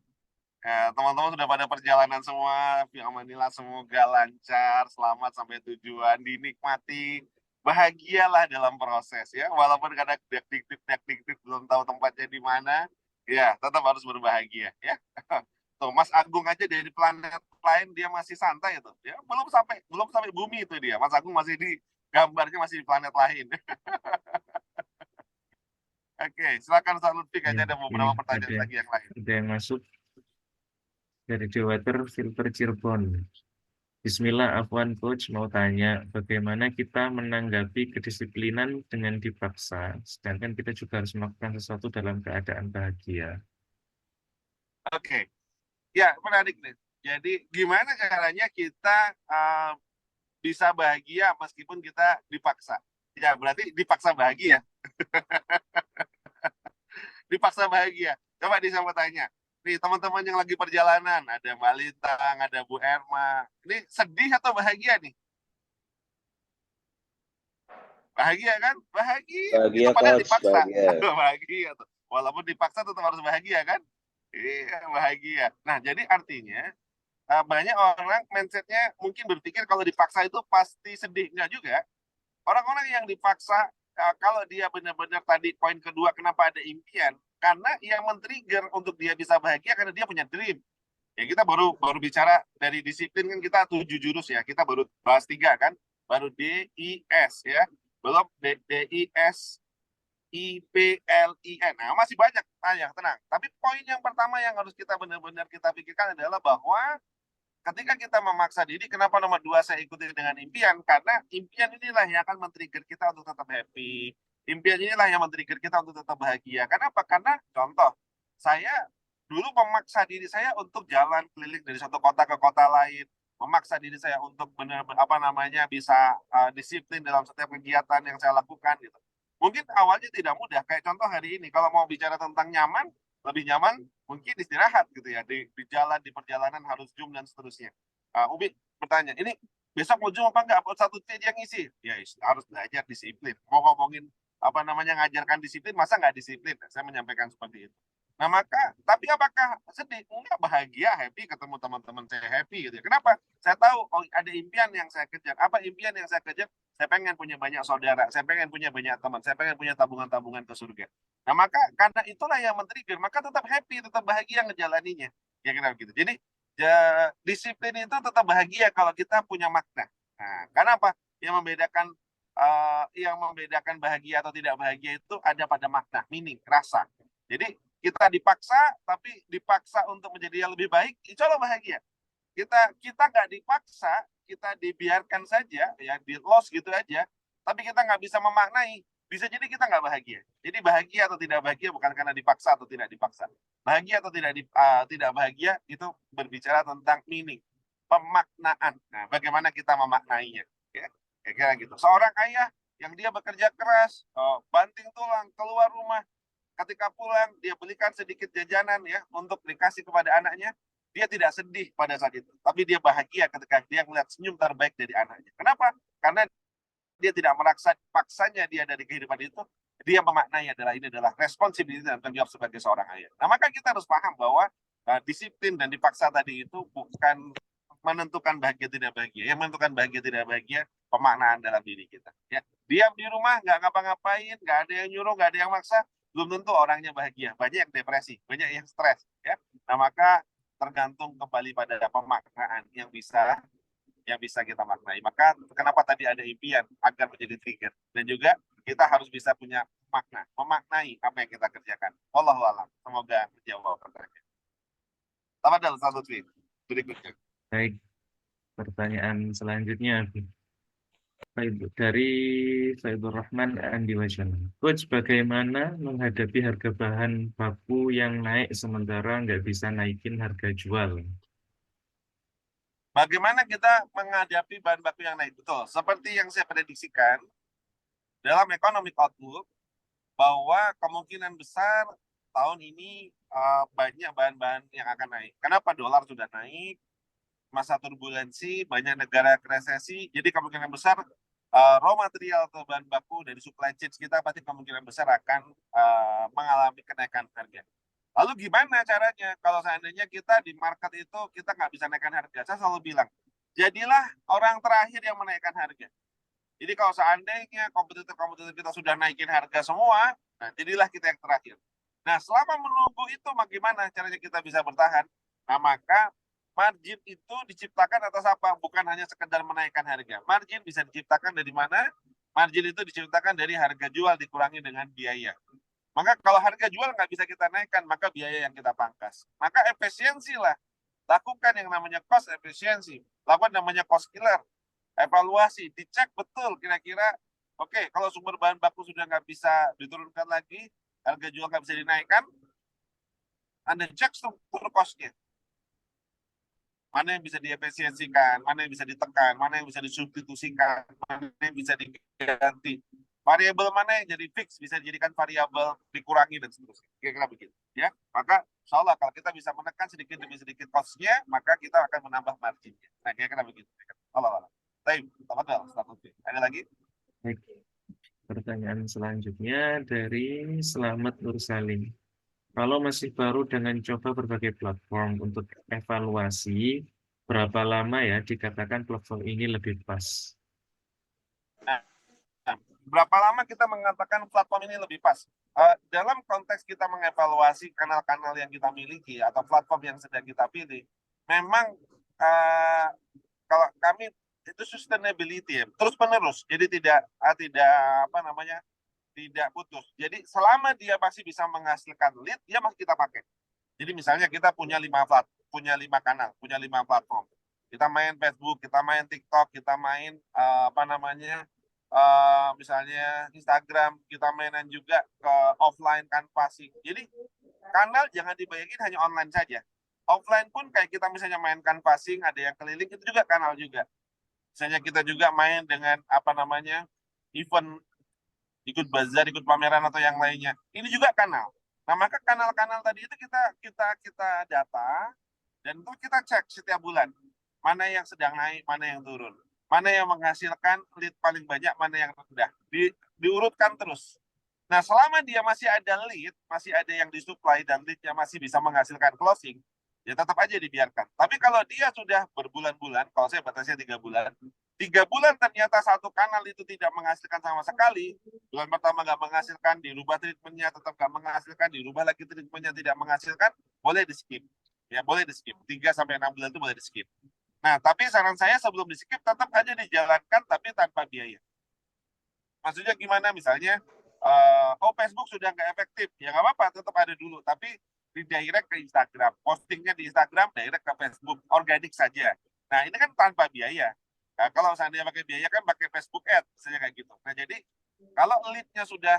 Teman-teman sudah pada perjalanan semua. Fi amanillah, semoga lancar, selamat sampai tujuan, dinikmati. Bahagialah dalam proses ya. Walaupun kadang dik-dik belum tahu tempatnya di mana, ya tetap harus berbahagia ya. Tuh, Mas Agung aja dari planet lain dia masih santai itu. Ya, belum sampai bumi itu dia. Mas Agung masih di gambarnya masih di planet lain. Oke, silakan Ustaz Lutfi, kayaknya ada beberapa pertanyaan lagi yang lain. Ada yang masuk dari Dewater Filter Cirebon. Bismillah, Afwan Coach mau tanya, bagaimana kita menanggapi kedisiplinan dengan dipaksa, sedangkan kita juga harus melakukan sesuatu dalam keadaan bahagia. Oke, ya menarik nih. Jadi gimana caranya kita bisa bahagia meskipun kita dipaksa? Ya berarti dipaksa bahagia. Dipaksa bahagia. Coba saya mau tanya. Nih teman-teman yang lagi perjalanan, ada Mbak Lintang, ada Bu Erma. Ini sedih atau bahagia nih? Bahagia kan? Bahagia. Bahagia, Itu padahal Coach. dipaksa. Bahagia. Bahagia tuh. Walaupun dipaksa tetap harus bahagia kan? Iya, bahagia. Nah, jadi artinya banyak orang mindsetnya mungkin berpikir kalau dipaksa itu pasti sedih. Enggak juga. Orang-orang yang dipaksa, kalau dia benar-benar tadi poin kedua, kenapa ada impian? Karena yang men-trigger untuk dia bisa bahagia karena dia punya dream. Ya kita baru bicara dari disiplin kan kita 7 jurus ya. Kita baru bahas 3 kan. Baru DIS ya. Belum DIS IPLIN. Nah, masih banyak. Tenang. Tapi poin yang pertama yang harus kita benar-benar kita pikirkan adalah bahwa ketika kita memaksa diri, kenapa nomor 2 saya ikuti dengan impian? Karena impian inilah yang akan men-trigger kita untuk tetap happy. Impian inilah yang men-trigger kita untuk tetap bahagia. Kenapa? Karena contoh, saya dulu memaksa diri saya untuk jalan keliling dari satu kota ke kota lain, memaksa diri saya untuk bisa disiplin dalam setiap kegiatan yang saya lakukan gitu. Mungkin awalnya tidak mudah, kayak contoh hari ini kalau mau bicara tentang nyaman, lebih nyaman mungkin istirahat gitu ya di jalan, di perjalanan harus Zoom dan seterusnya. Ubi bertanya, ini besok mau Zoom apa enggak? Satu C yang ngisi? Ya harus belajar disiplin. Mau ngomongin ngajarkan disiplin, masa nggak disiplin? Saya menyampaikan seperti itu. Nah tapi apakah sedih? Enggak, bahagia, happy, ketemu teman-teman saya happy gitu ya. Kenapa? Saya tahu ada impian yang saya kejar. Apa impian yang saya kejar? Saya pengen punya banyak saudara, saya pengen punya banyak teman, saya pengen punya tabungan-tabungan ke surga. Nah karena itulah yang men-trigger, maka tetap happy, tetap bahagia ngejalaninya. Ya kira begitu. Jadi disiplin itu tetap bahagia kalau kita punya makna. Nah, karena apa? Yang membedakan bahagia atau tidak bahagia itu ada pada makna, meaning, rasa. Jadi kita dipaksa, tapi dipaksa untuk menjadi yang lebih baik, insya Allah bahagia. Kita nggak dipaksa, kita dibiarkan saja, ya di loss gitu aja, tapi kita nggak bisa memaknai, bisa jadi kita nggak bahagia. Jadi bahagia atau tidak bahagia bukan karena dipaksa atau tidak dipaksa. Bahagia atau tidak bahagia itu berbicara tentang meaning, pemaknaan. Nah, bagaimana kita memaknainya? Ya, kira-kira gitu. Seorang ayah yang dia bekerja keras, banting tulang, keluar rumah, ketika pulang dia belikan sedikit jajanan ya untuk dikasih kepada anaknya, dia tidak sedih pada saat itu, tapi dia bahagia ketika dia melihat senyum terbaik dari anaknya. Kenapa? Karena dia tidak merasa paksanya dia dari kehidupan itu, dia memaknai ini adalah responsibilitas dan tanggung jawab sebagai seorang ayah. Nah, maka kita harus paham bahwa disiplin dan dipaksa tadi itu bukan menentukan bahagia tidak bahagia. Yang menentukan bahagia tidak bahagia pemaknaan dalam diri kita. Ya, diam di rumah nggak ngapa-ngapain, nggak ada yang nyuruh, nggak ada yang maksa, belum tentu orangnya bahagia. Banyak yang depresi, banyak yang stres. Ya, nah maka tergantung kembali pada pemaknaan yang bisa kita maknai. Maka kenapa tadi ada impian agar menjadi trigger, dan juga kita harus bisa punya makna, memaknai apa yang kita kerjakan. Wallahu a'lam. Semoga menjawab pertanyaan. Tafadhal Ustaz Lutfi. Berikutnya. Baik, pertanyaan selanjutnya dari Faidur Rahman Andi Wajana. Coach, bagaimana menghadapi harga bahan baku yang naik sementara nggak bisa naikin harga jual? Bagaimana kita menghadapi bahan baku yang naik? Betul, seperti yang saya prediksikan dalam economic outlook, bahwa kemungkinan besar tahun ini banyak bahan-bahan yang akan naik. Kenapa? Dolar sudah naik, masa turbulensi, banyak negara resesi, jadi kemungkinan besar raw material atau bahan baku dari supply chain kita pasti kemungkinan besar akan mengalami kenaikan harga. Lalu gimana caranya? Kalau seandainya kita di market itu kita nggak bisa naikkan harga, saya selalu bilang, jadilah orang terakhir yang menaikkan harga. Jadi kalau seandainya kompetitor kita sudah naikin harga semua, nah jadilah kita yang terakhir. Nah selama menunggu itu bagaimana caranya kita bisa bertahan? Nah maka margin itu diciptakan atas apa? Bukan hanya sekedar menaikkan harga. Margin bisa diciptakan dari mana? Margin itu diciptakan dari harga jual dikurangi dengan biaya. Maka kalau harga jual nggak bisa kita naikkan, maka biaya yang kita pangkas. Maka efisiensi lah. Lakukan yang namanya cost efisiensi. Lakukan namanya cost killer. Evaluasi, dicek betul kira-kira, oke, kalau sumber bahan baku sudah nggak bisa diturunkan lagi, harga jual nggak bisa dinaikkan, Anda cek struktur cost-nya. Mana yang bisa diefisiensikan, mana yang bisa ditekan, mana yang bisa disubstitusikan, mana yang bisa diganti. Variabel mana yang jadi fix bisa dijadikan variabel dikurangi dan seterusnya. Kira-kira begitu. Ya, maka insya Allah kalau kita bisa menekan sedikit demi sedikit cost-nya, maka kita akan menambah margin-nya. Nah, kira-kira begitu. Allah. Baik, ada lagi? Baik. Pertanyaan selanjutnya dari Selamat Nursalim. Kalau masih baru dengan coba berbagai platform untuk evaluasi, berapa lama ya dikatakan platform ini lebih pas? Nah, berapa lama kita mengatakan platform ini lebih pas? Dalam konteks kita mengevaluasi kanal-kanal yang kita miliki atau platform yang sedang kita pilih, memang kalau kami itu sustainability ya, terus menerus, jadi tidak tidak putus. Jadi selama dia masih bisa menghasilkan lead, dia masih kita pakai. Jadi misalnya kita punya 5 kanal, punya 5 platform. Kita main Facebook, kita main TikTok, kita main misalnya Instagram, kita mainan juga ke offline canvassing. Jadi kanal jangan dibayangin hanya online saja. Offline pun kayak kita misalnya main canvassing, ada yang keliling, itu juga kanal juga. Misalnya kita juga main dengan event, ikut bazar, ikut pameran atau yang lainnya. Ini juga kanal. Nah, maka kanal-kanal tadi itu kita data dan itu kita cek setiap bulan. Mana yang sedang naik, mana yang turun. Mana yang menghasilkan lead paling banyak, mana yang rendah. Diurutkan terus. Nah, selama dia masih ada lead, masih ada yang disuplai dan leadnya masih bisa menghasilkan closing, ya tetap aja dibiarkan. Tapi kalau dia sudah berbulan-bulan, kalau saya batasnya 3 bulan, 3 bulan ternyata satu kanal itu tidak menghasilkan sama sekali, bulan pertama nggak menghasilkan, dirubah treatmentnya tetap nggak menghasilkan, dirubah lagi treatmentnya tidak menghasilkan, boleh di skip. Ya boleh di skip. 3-6 bulan itu boleh di skip. Nah, tapi saran saya sebelum di skip tetap aja dijalankan tapi tanpa biaya. Maksudnya gimana? Misalnya, Facebook sudah nggak efektif, ya nggak apa-apa, tetap ada dulu. Tapi di direct ke Instagram, postingnya di Instagram, direct ke Facebook, organik saja. Nah, ini kan tanpa biaya. Nah, kalau seandainya pakai biaya kan pakai Facebook Ads, misalnya kayak gitu. Nah, jadi kalau lead-nya sudah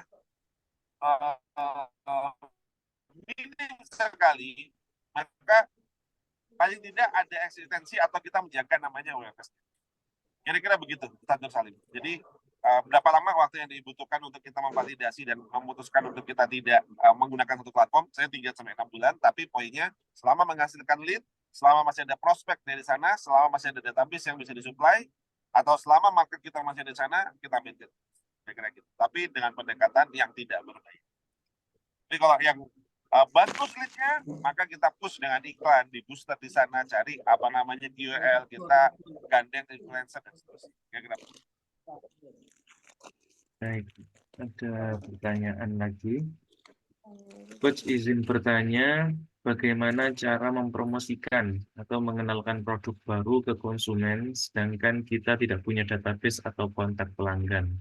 minim sekali, maka paling tidak ada eksistensi atau kita menjaga namanya awareness. Kira-kira begitu, Ustaz Nur Salim. Jadi berapa lama waktu yang dibutuhkan untuk kita memvalidasi dan memutuskan untuk kita tidak menggunakan satu platform? Saya 3-6 bulan, tapi poinnya selama menghasilkan lead, selama masih ada prospek dari sana, selama masih ada database yang bisa disuplai, atau selama market kita masih ada di sana, kita maintain. Kira-kira gitu. Tapi dengan pendekatan yang tidak berbahaya. Tapi kalau yang bagus lead-nya, maka kita push dengan iklan, di booster di sana, cari apa namanya KOL, kita gandeng influencer dan seterusnya. Kira-kira. Baik, ada pertanyaan lagi. Coach izin bertanya, bagaimana cara mempromosikan atau mengenalkan produk baru ke konsumen, sedangkan kita tidak punya database atau kontak pelanggan?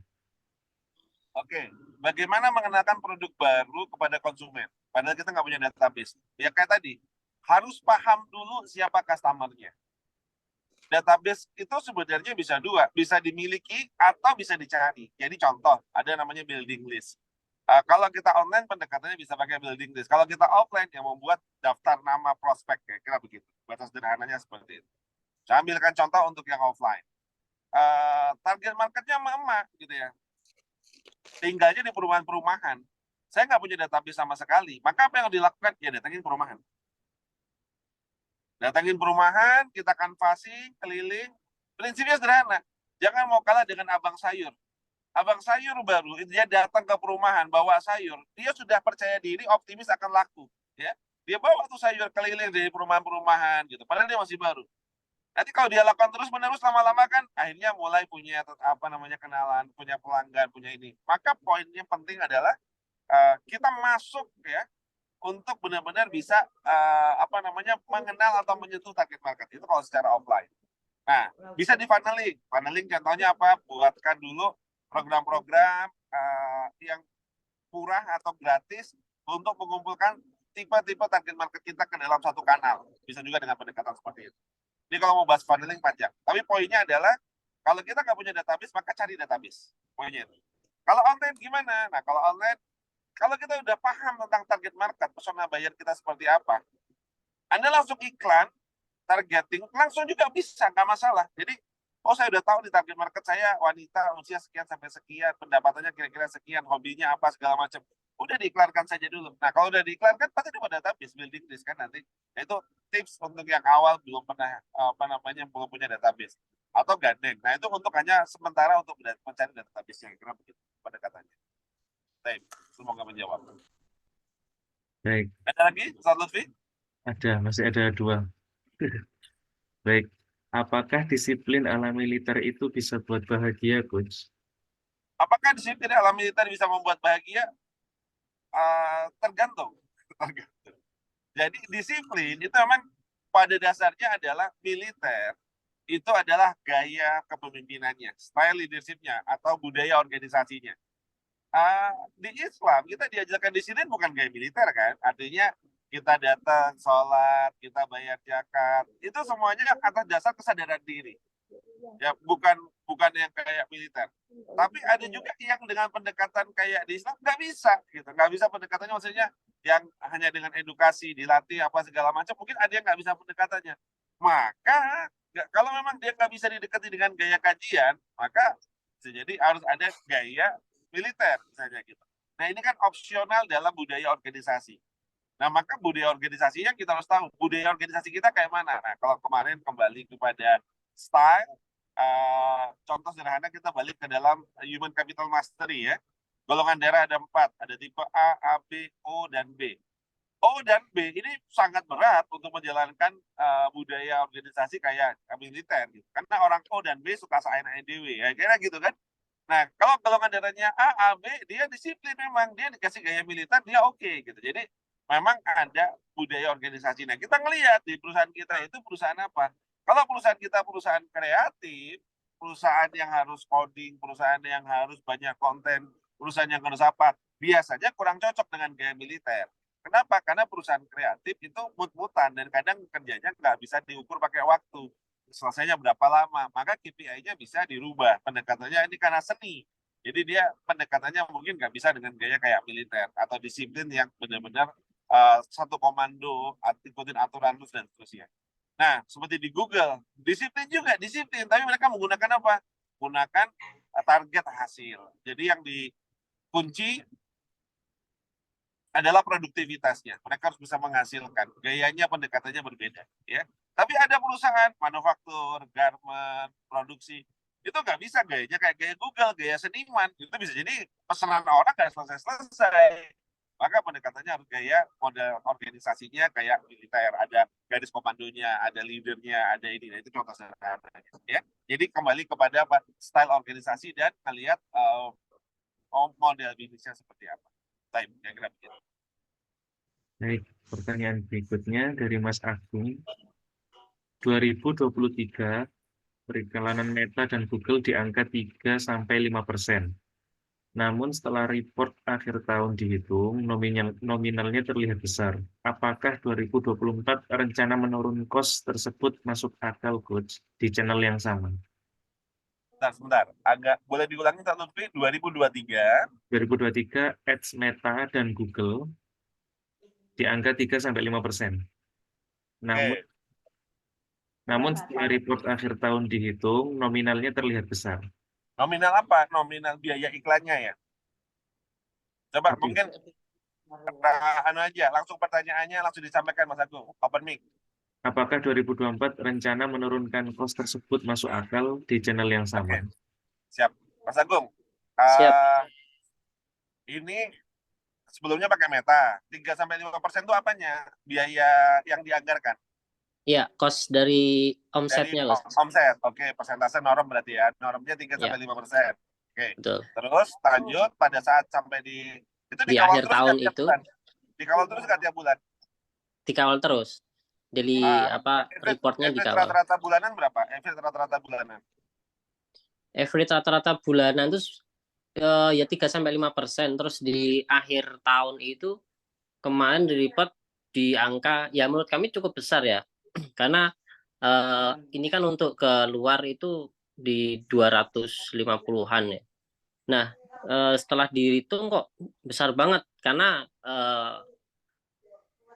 Oke, bagaimana mengenalkan produk baru kepada konsumen? Padahal kita nggak punya database. Ya kayak tadi, harus paham dulu siapa customer-nya. Database itu sebenarnya bisa dua, bisa dimiliki atau bisa dicari. Jadi contoh, ada namanya building list. Kalau kita online pendekatannya bisa pakai building list. Kalau kita offline yang membuat daftar nama prospek, kira-kira begitu. Batas sederhananya seperti itu. Saya ambilkan contoh untuk yang offline. Target marketnya emak-emak gitu ya. Tinggalnya di perumahan-perumahan. Saya nggak punya database sama sekali. Maka apa yang harus dilakukan? Ya datangin perumahan. Datangin perumahan, kita kanvasing, keliling. Prinsipnya sederhana. Jangan mau kalah dengan abang sayur. Abang sayur baru, dia datang ke perumahan, bawa sayur. Dia sudah percaya diri, optimis akan laku. Ya, dia bawa tuh sayur keliling dari perumahan-perumahan gitu. Padahal dia masih baru. Nanti kalau dia lakukan terus-menerus lama-lama kan akhirnya mulai punya apa namanya kenalan, punya pelanggan, punya ini. Maka poinnya penting adalah kita masuk ya untuk benar-benar bisa apa namanya mengenal atau menyentuh target market itu kalau secara offline. Nah, bisa di funneling. Funneling contohnya apa? Buatkan dulu program-program yang murah atau gratis untuk mengumpulkan tipe-tipe target market kita ke dalam satu kanal. Bisa juga dengan pendekatan seperti itu. Jadi kalau mau bahas funneling panjang. Tapi poinnya adalah kalau kita nggak punya database, maka cari database. Poinnya itu. Kalau online gimana? Nah, kalau online, kalau kita udah paham tentang target market, persona buyer kita seperti apa, Anda langsung iklan, targeting, langsung juga bisa, nggak masalah. Jadi, oh saya udah tahu di target market saya wanita usia sekian sampai sekian, pendapatannya kira-kira sekian, hobinya apa, segala macam. Udah diiklankan saja dulu. Nah, kalau udah diiklankan, pasti dapat database, building list kan nanti. Nah, itu tips untuk yang awal belum pernah, belum punya database. Atau gandeng. Nah, itu untuk hanya sementara untuk mencari database yang kira begitu pendekatannya. Baik, semoga menjawab. Baik, Ada lagi, Ustaz Lutfi? masih ada 2. Baik, apakah disiplin ala militer itu bisa buat bahagia, Coach? Apakah disiplin alam militer bisa membuat bahagia? Tergantung. Jadi disiplin itu memang pada dasarnya adalah militer itu adalah gaya kepemimpinannya, style leadershipnya atau budaya organisasinya. Di Islam kita diajarkan disiplin bukan gaya militer kan, artinya kita datang sholat, kita bayar zakat, itu semuanya atas dasar kesadaran diri. Ya bukan yang kayak militer. Tapi ada juga yang dengan pendekatan kayak di Islam nggak bisa gitu, nggak bisa pendekatannya maksudnya yang hanya dengan edukasi dilatih apa segala macam, mungkin ada yang nggak bisa pendekatannya. Maka kalau memang dia nggak bisa didekati dengan gaya kajian, maka jadi harus ada gaya militer misalnya gitu. Nah ini kan opsional dalam budaya organisasi. Nah maka budaya organisasinya kita harus tahu budaya organisasi kita kayak mana. Nah kalau kemarin kembali kepada style, contoh sederhana kita balik ke dalam human capital mastery ya. Golongan darah ada 4, ada tipe A, B, O, dan B. O dan B ini sangat berat untuk menjalankan budaya organisasi kayak militer gitu. Karena orang O dan B suka SANDW ya kira gitu kan. Nah, kalau golongan darahnya A, B, dia disiplin memang, dia dikasih gaya militer, dia oke gitu. Jadi memang ada budaya organisasi. Nah, kita ngelihat di perusahaan kita itu perusahaan apa? Kalau perusahaan kita perusahaan kreatif, perusahaan yang harus coding, perusahaan yang harus banyak konten, perusahaan yang harus apa, biasanya kurang cocok dengan gaya militer. Kenapa? Karena perusahaan kreatif itu mut-mutan dan kadang kerjanya nggak bisa diukur pakai waktu. Selesainya berapa lama, maka KPI-nya bisa dirubah. Pendekatannya ini karena seni. Jadi dia pendekatannya mungkin nggak bisa dengan gaya kayak militer atau disiplin yang benar-benar satu komando, ikutin aturan terus dan seterusnya. Nah, seperti di Google, disiplin juga, disiplin. Tapi mereka menggunakan apa? Menggunakan target hasil. Jadi yang dikunci adalah produktivitasnya. Mereka harus bisa menghasilkan. Gayanya pendekatannya berbeda. Ya. Tapi ada perusahaan manufaktur, garment, produksi. Itu nggak bisa gayanya kayak gaya Google, gaya seniman. Itu bisa jadi pesanan orang nggak selesai-selesai. Maka pendekatan pendekatannya harus gaya model organisasinya kayak militer, ada garis komandonya, ada leadernya, ada ini. Nah, itu contoh sederhananya. Ya. Jadi kembali kepada style organisasi dan melihat model bisnisnya seperti apa. Baik, kira-kira begitu. Baik, pertanyaan berikutnya dari Mas Agung. 2023, periklanan Meta dan Google di angka 3-5%. Namun setelah report akhir tahun dihitung, nominalnya terlihat besar. Apakah 2024 rencana menurun cost tersebut masuk akal, Coach, di channel yang sama? Sebentar. Agak boleh diulangi satu kali. 2023. 2023, ads Meta dan Google di angka 3-5%. Namun setelah report akhir tahun dihitung, nominalnya terlihat besar. Nominal apa? Nominal biaya iklannya ya? Coba Tapi, mungkin langsung pertanyaannya langsung disampaikan Mas Agung. Open mic. apakah 2024 rencana menurunkan cost tersebut masuk akal di channel yang sama? Oke. Siap. Mas Agung. Siap. Ini sebelumnya pakai Meta. 3-5% itu apanya? Biaya yang dianggarkan? Iya, cost dari omsetnya, Dari Coach. omset. Oke, persentase norm berarti ya. Normnya 3-5%. Oke. Betul. Terus lanjut pada saat sampai di itu Di dikawal akhir terus tahun nggak tiap itu bulan? Dikawal terus nggak tiap bulan? dikawal terus. Jadi reportnya Average dikawal. rata-rata bulanan berapa? Average rata-rata bulanan. Average rata-rata bulanan itu ya 3-5%. Terus di akhir tahun itu kemarin di report di angka ya menurut kami cukup besar ya. Karena ini kan untuk ke luar itu di 250-an ya. Nah, setelah dihitung kok besar banget karena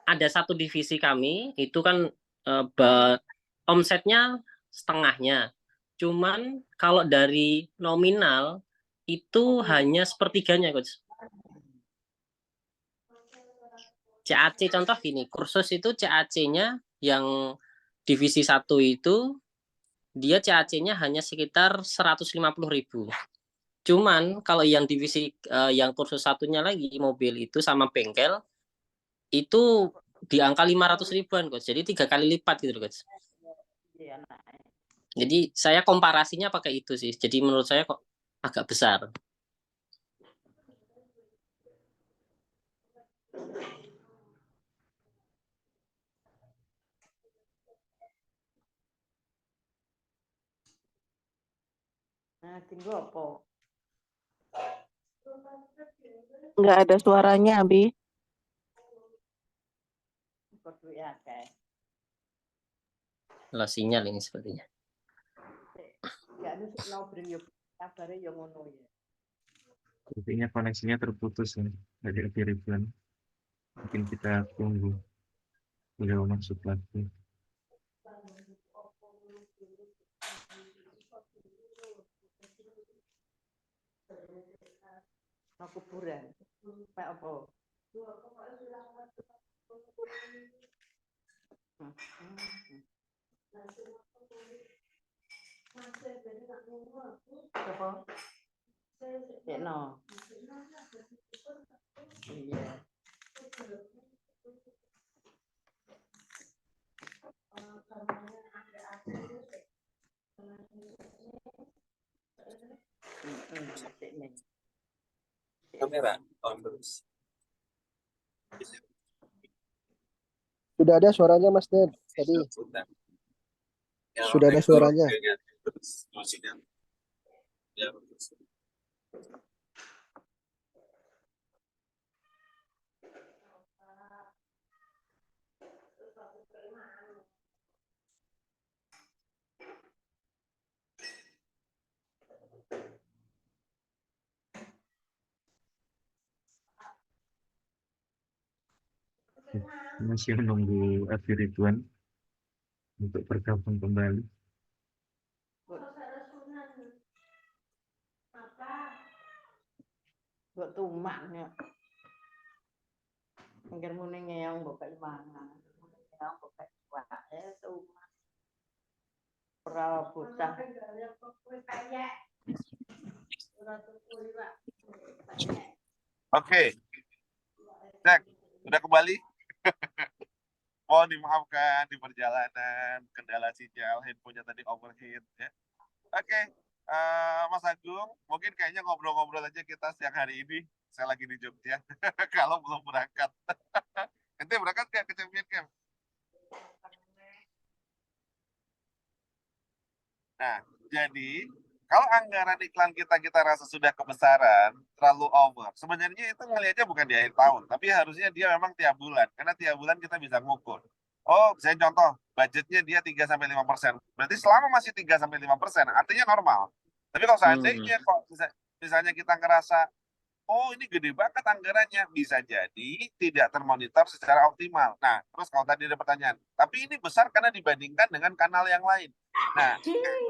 ada satu divisi kami itu kan omsetnya setengahnya. Cuman kalau dari nominal itu hanya sepertiganya, Coach. CAC contoh gini, kursus itu CAC-nya yang divisi 1 itu dia CAC-nya hanya sekitar 150.000. Cuman kalau yang divisi yang kursus satunya lagi mobil itu sama bengkel itu di angka 500.000-an, Coach. Jadi 3 kali lipat gitu, Coach. Jadi saya komparasinya pakai itu sih. Jadi menurut saya kok agak besar. Nah, tinggu apa? Nggak ada suaranya, Abi. Kalau sinyal ini sepertinya. Sepertinya koneksinya terputus ya, dari Ridwan. Mungkin kita tunggu beliau masuk lagi. Kuburan. Kayak apa? Apa? No. Iya. Kamera on terus. Sudah ada suaranya, Mas Ned. Tadi sudah ada suaranya. Masih menunggu Abi Ridwan untuk bergabung kembali. Buat tumaknya. Mungkin muningnya yang buka mana. Yang buka tumak. Tumak. Perawa putah. Oke. Cek. Udah kembali? Mohon dimaafkan di perjalanan, kendala sinyal, handphonenya tadi overheat ya. Oke, Mas Agung, mungkin kayaknya ngobrol-ngobrol aja kita siang hari ini. Saya lagi di Jogja, kalau belum berangkat. Nanti berangkat nggak ke Champion Camp? Nah, jadi kalau anggaran iklan kita rasa sudah kebesaran, terlalu over. Sebenarnya itu ngelihatnya bukan di akhir tahun, tapi harusnya dia memang tiap bulan. Karena tiap bulan kita bisa ngukur. Oh, saya contoh, budgetnya dia 3-5%. Berarti selama masih 3-5%, artinya normal. Tapi kalau seandainya kok misalnya kita ngerasa, oh ini gede banget anggarannya, bisa jadi tidak termonitor secara optimal. Nah, terus kalau tadi ada pertanyaan, tapi ini besar karena dibandingkan dengan kanal yang lain. Nah,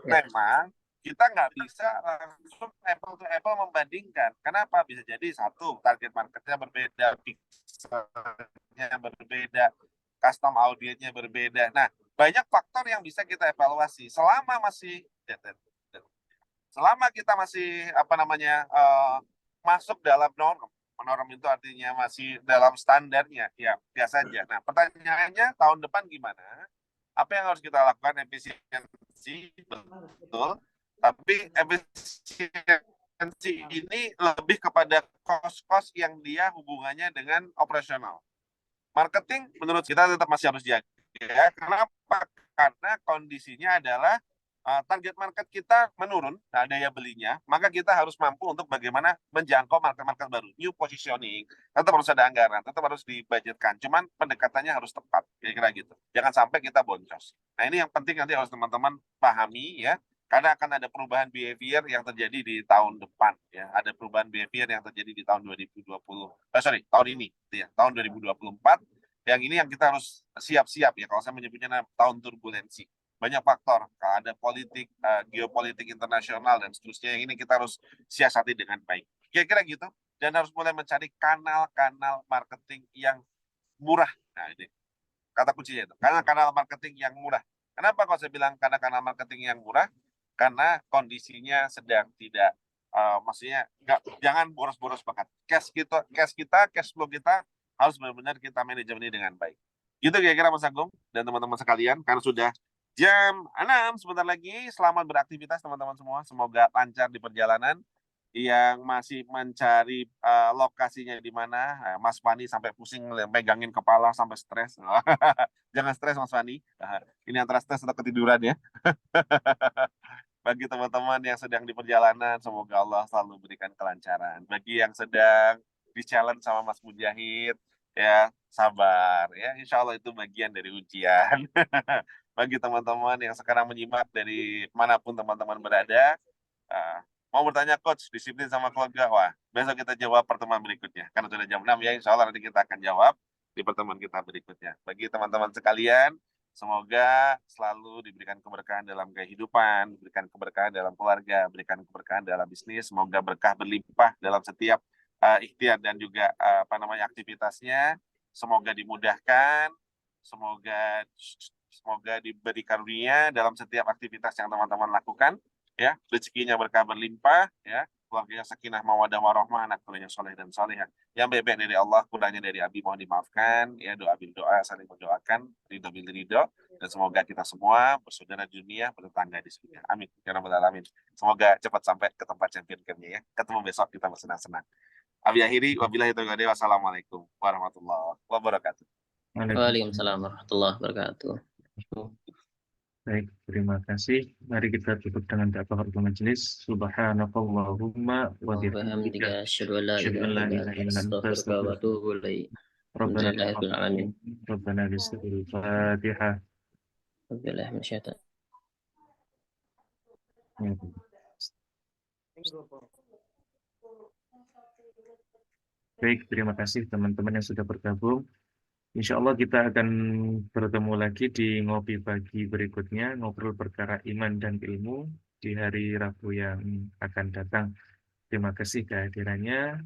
memang kita nggak bisa langsung apple to apple membandingkan. Kenapa? Bisa jadi satu, target marketnya berbeda, pixelnya berbeda, custom audiensnya berbeda. Nah, banyak faktor yang bisa kita evaluasi. Selama kita masih masuk dalam norm. Norm itu artinya masih dalam standarnya, ya biasa aja. Nah, pertanyaannya tahun depan gimana? Apa yang harus kita lakukan? Efisiensi, betul. Tapi efisiensi ini lebih kepada cost-cost yang dia hubungannya dengan operasional. Marketing menurut kita tetap masih harus jaga. Kenapa? Karena kondisinya adalah target market kita menurun, nah daya belinya, maka kita harus mampu untuk bagaimana menjangkau market-market baru. New positioning, tetap harus ada anggaran, tetap harus dibudgetkan. Cuman pendekatannya harus tepat, kira-kira gitu. Jangan sampai kita boncos. Nah ini yang penting nanti harus teman-teman pahami ya, karena akan ada perubahan behavior yang terjadi di tahun depan ya. Ada perubahan behavior yang terjadi di tahun 2020. Tahun ini ya, tahun 2024. Yang ini yang kita harus siap-siap ya, kalau saya menyebutnya tahun turbulensi. Banyak faktor, ada politik, geopolitik internasional dan seterusnya, yang ini kita harus siasati dengan baik. Kira-kira gitu. Dan harus mulai mencari kanal-kanal marketing yang murah. Nah ini kata kuncinya itu, kanal marketing yang murah. Kenapa kalau saya bilang kanal marketing yang murah? Karena kondisinya sedang tidak, maksudnya jangan boros-boros banget. Cash flow kita harus benar-benar kita manajemen dengan baik. Gitu kira-kira Mas Agung dan teman-teman sekalian, karena sudah jam 6 sebentar lagi. Selamat beraktivitas teman-teman semua. Semoga lancar di perjalanan. Yang masih mencari lokasinya di mana, Mas Fani sampai pusing megangin kepala sampai stres. Jangan stres Mas Fani. Ini antara stres atau ketiduran ya. Bagi teman-teman yang sedang di perjalanan, semoga Allah selalu berikan kelancaran. Bagi yang sedang di-challenge sama Mas Mujahid, ya sabar ya. Insya Allah itu bagian dari ujian. Bagi teman-teman yang sekarang menyimak dari manapun teman-teman berada, mau bertanya coach, disiplin sama keluarga, wah besok kita jawab pertemuan berikutnya. Karena sudah jam 6 ya, insya Allah nanti kita akan jawab di pertemuan kita berikutnya. Bagi teman-teman sekalian, semoga selalu diberikan keberkahan dalam kehidupan, diberikan keberkahan dalam keluarga, diberikan keberkahan dalam bisnis, semoga berkah berlimpah dalam setiap ikhtiar dan juga aktivitasnya. Semoga dimudahkan, semoga diberi karunia dalam setiap aktivitas yang teman-teman lakukan ya, rezekinya berkah berlimpah ya, keluarganya sakinah mawaddah warahmah, anak turunya soleh dan solehah. Yang bebek dari Allah, kurangnya dari Abi mohon dimaafkan ya, doa bil doa, saling mendoakan, ridho bil ridho, dan semoga kita semua bersaudara di dunia, bertetangga di surga. Amin ya rabbal alamin. Semoga cepat sampai ke tempat champion camp-nya ya. Ketemu besok, kita bersenang-senang. Abi akhiri, wabillahi taufiq, wassalamualaikum warahmatullahi wabarakatuh. Waalaikumsalam warahmatullahi wabarakatuh. Baik, terima kasih. Mari kita tutup dengan kafaratul majelis. Subhanakallahumma wa bihamdika asyhadu an la ilaha illa anta astaghfiruka wa atubu ilaik. Rabbana Alhamdulillahirabbil alamin. Rabbana bismillahil Fatihah. Wabillahi minasyaitan. Baik, terima kasih teman-teman yang sudah bergabung. Insya Allah kita akan bertemu lagi di ngopi pagi berikutnya, ngobrol perkara iman dan ilmu di hari Rabu yang akan datang. Terima kasih kehadirannya.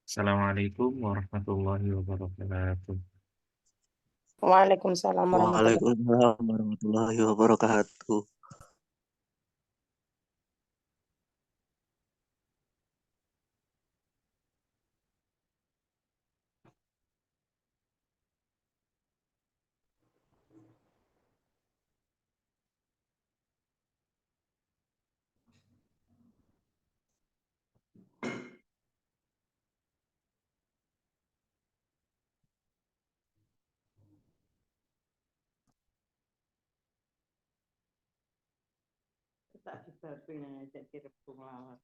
Assalamualaikum warahmatullahi wabarakatuh. Waalaikumsalam warahmatullahi Waalaikumsalam warahmatullahi wabarakatuh. tak sebabnya jadi rebung lawan.